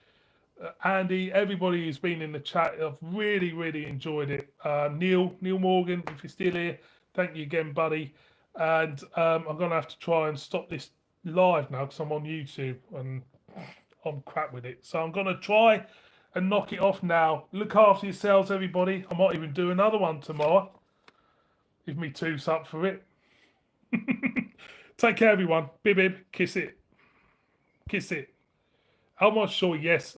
Andy, everybody who's been in the chat. I've really enjoyed it. Neil Morgan, if you're still here, thank you again, buddy. And I'm going to have to try and stop this live now because I'm on YouTube and I'm crap with it. So I'm going to try and knock it off now. Look after yourselves, everybody. I might even do another one tomorrow if me two's up for it. Take care, everyone. Bib, kiss it. Kiss it. Elmo Shaw, yes.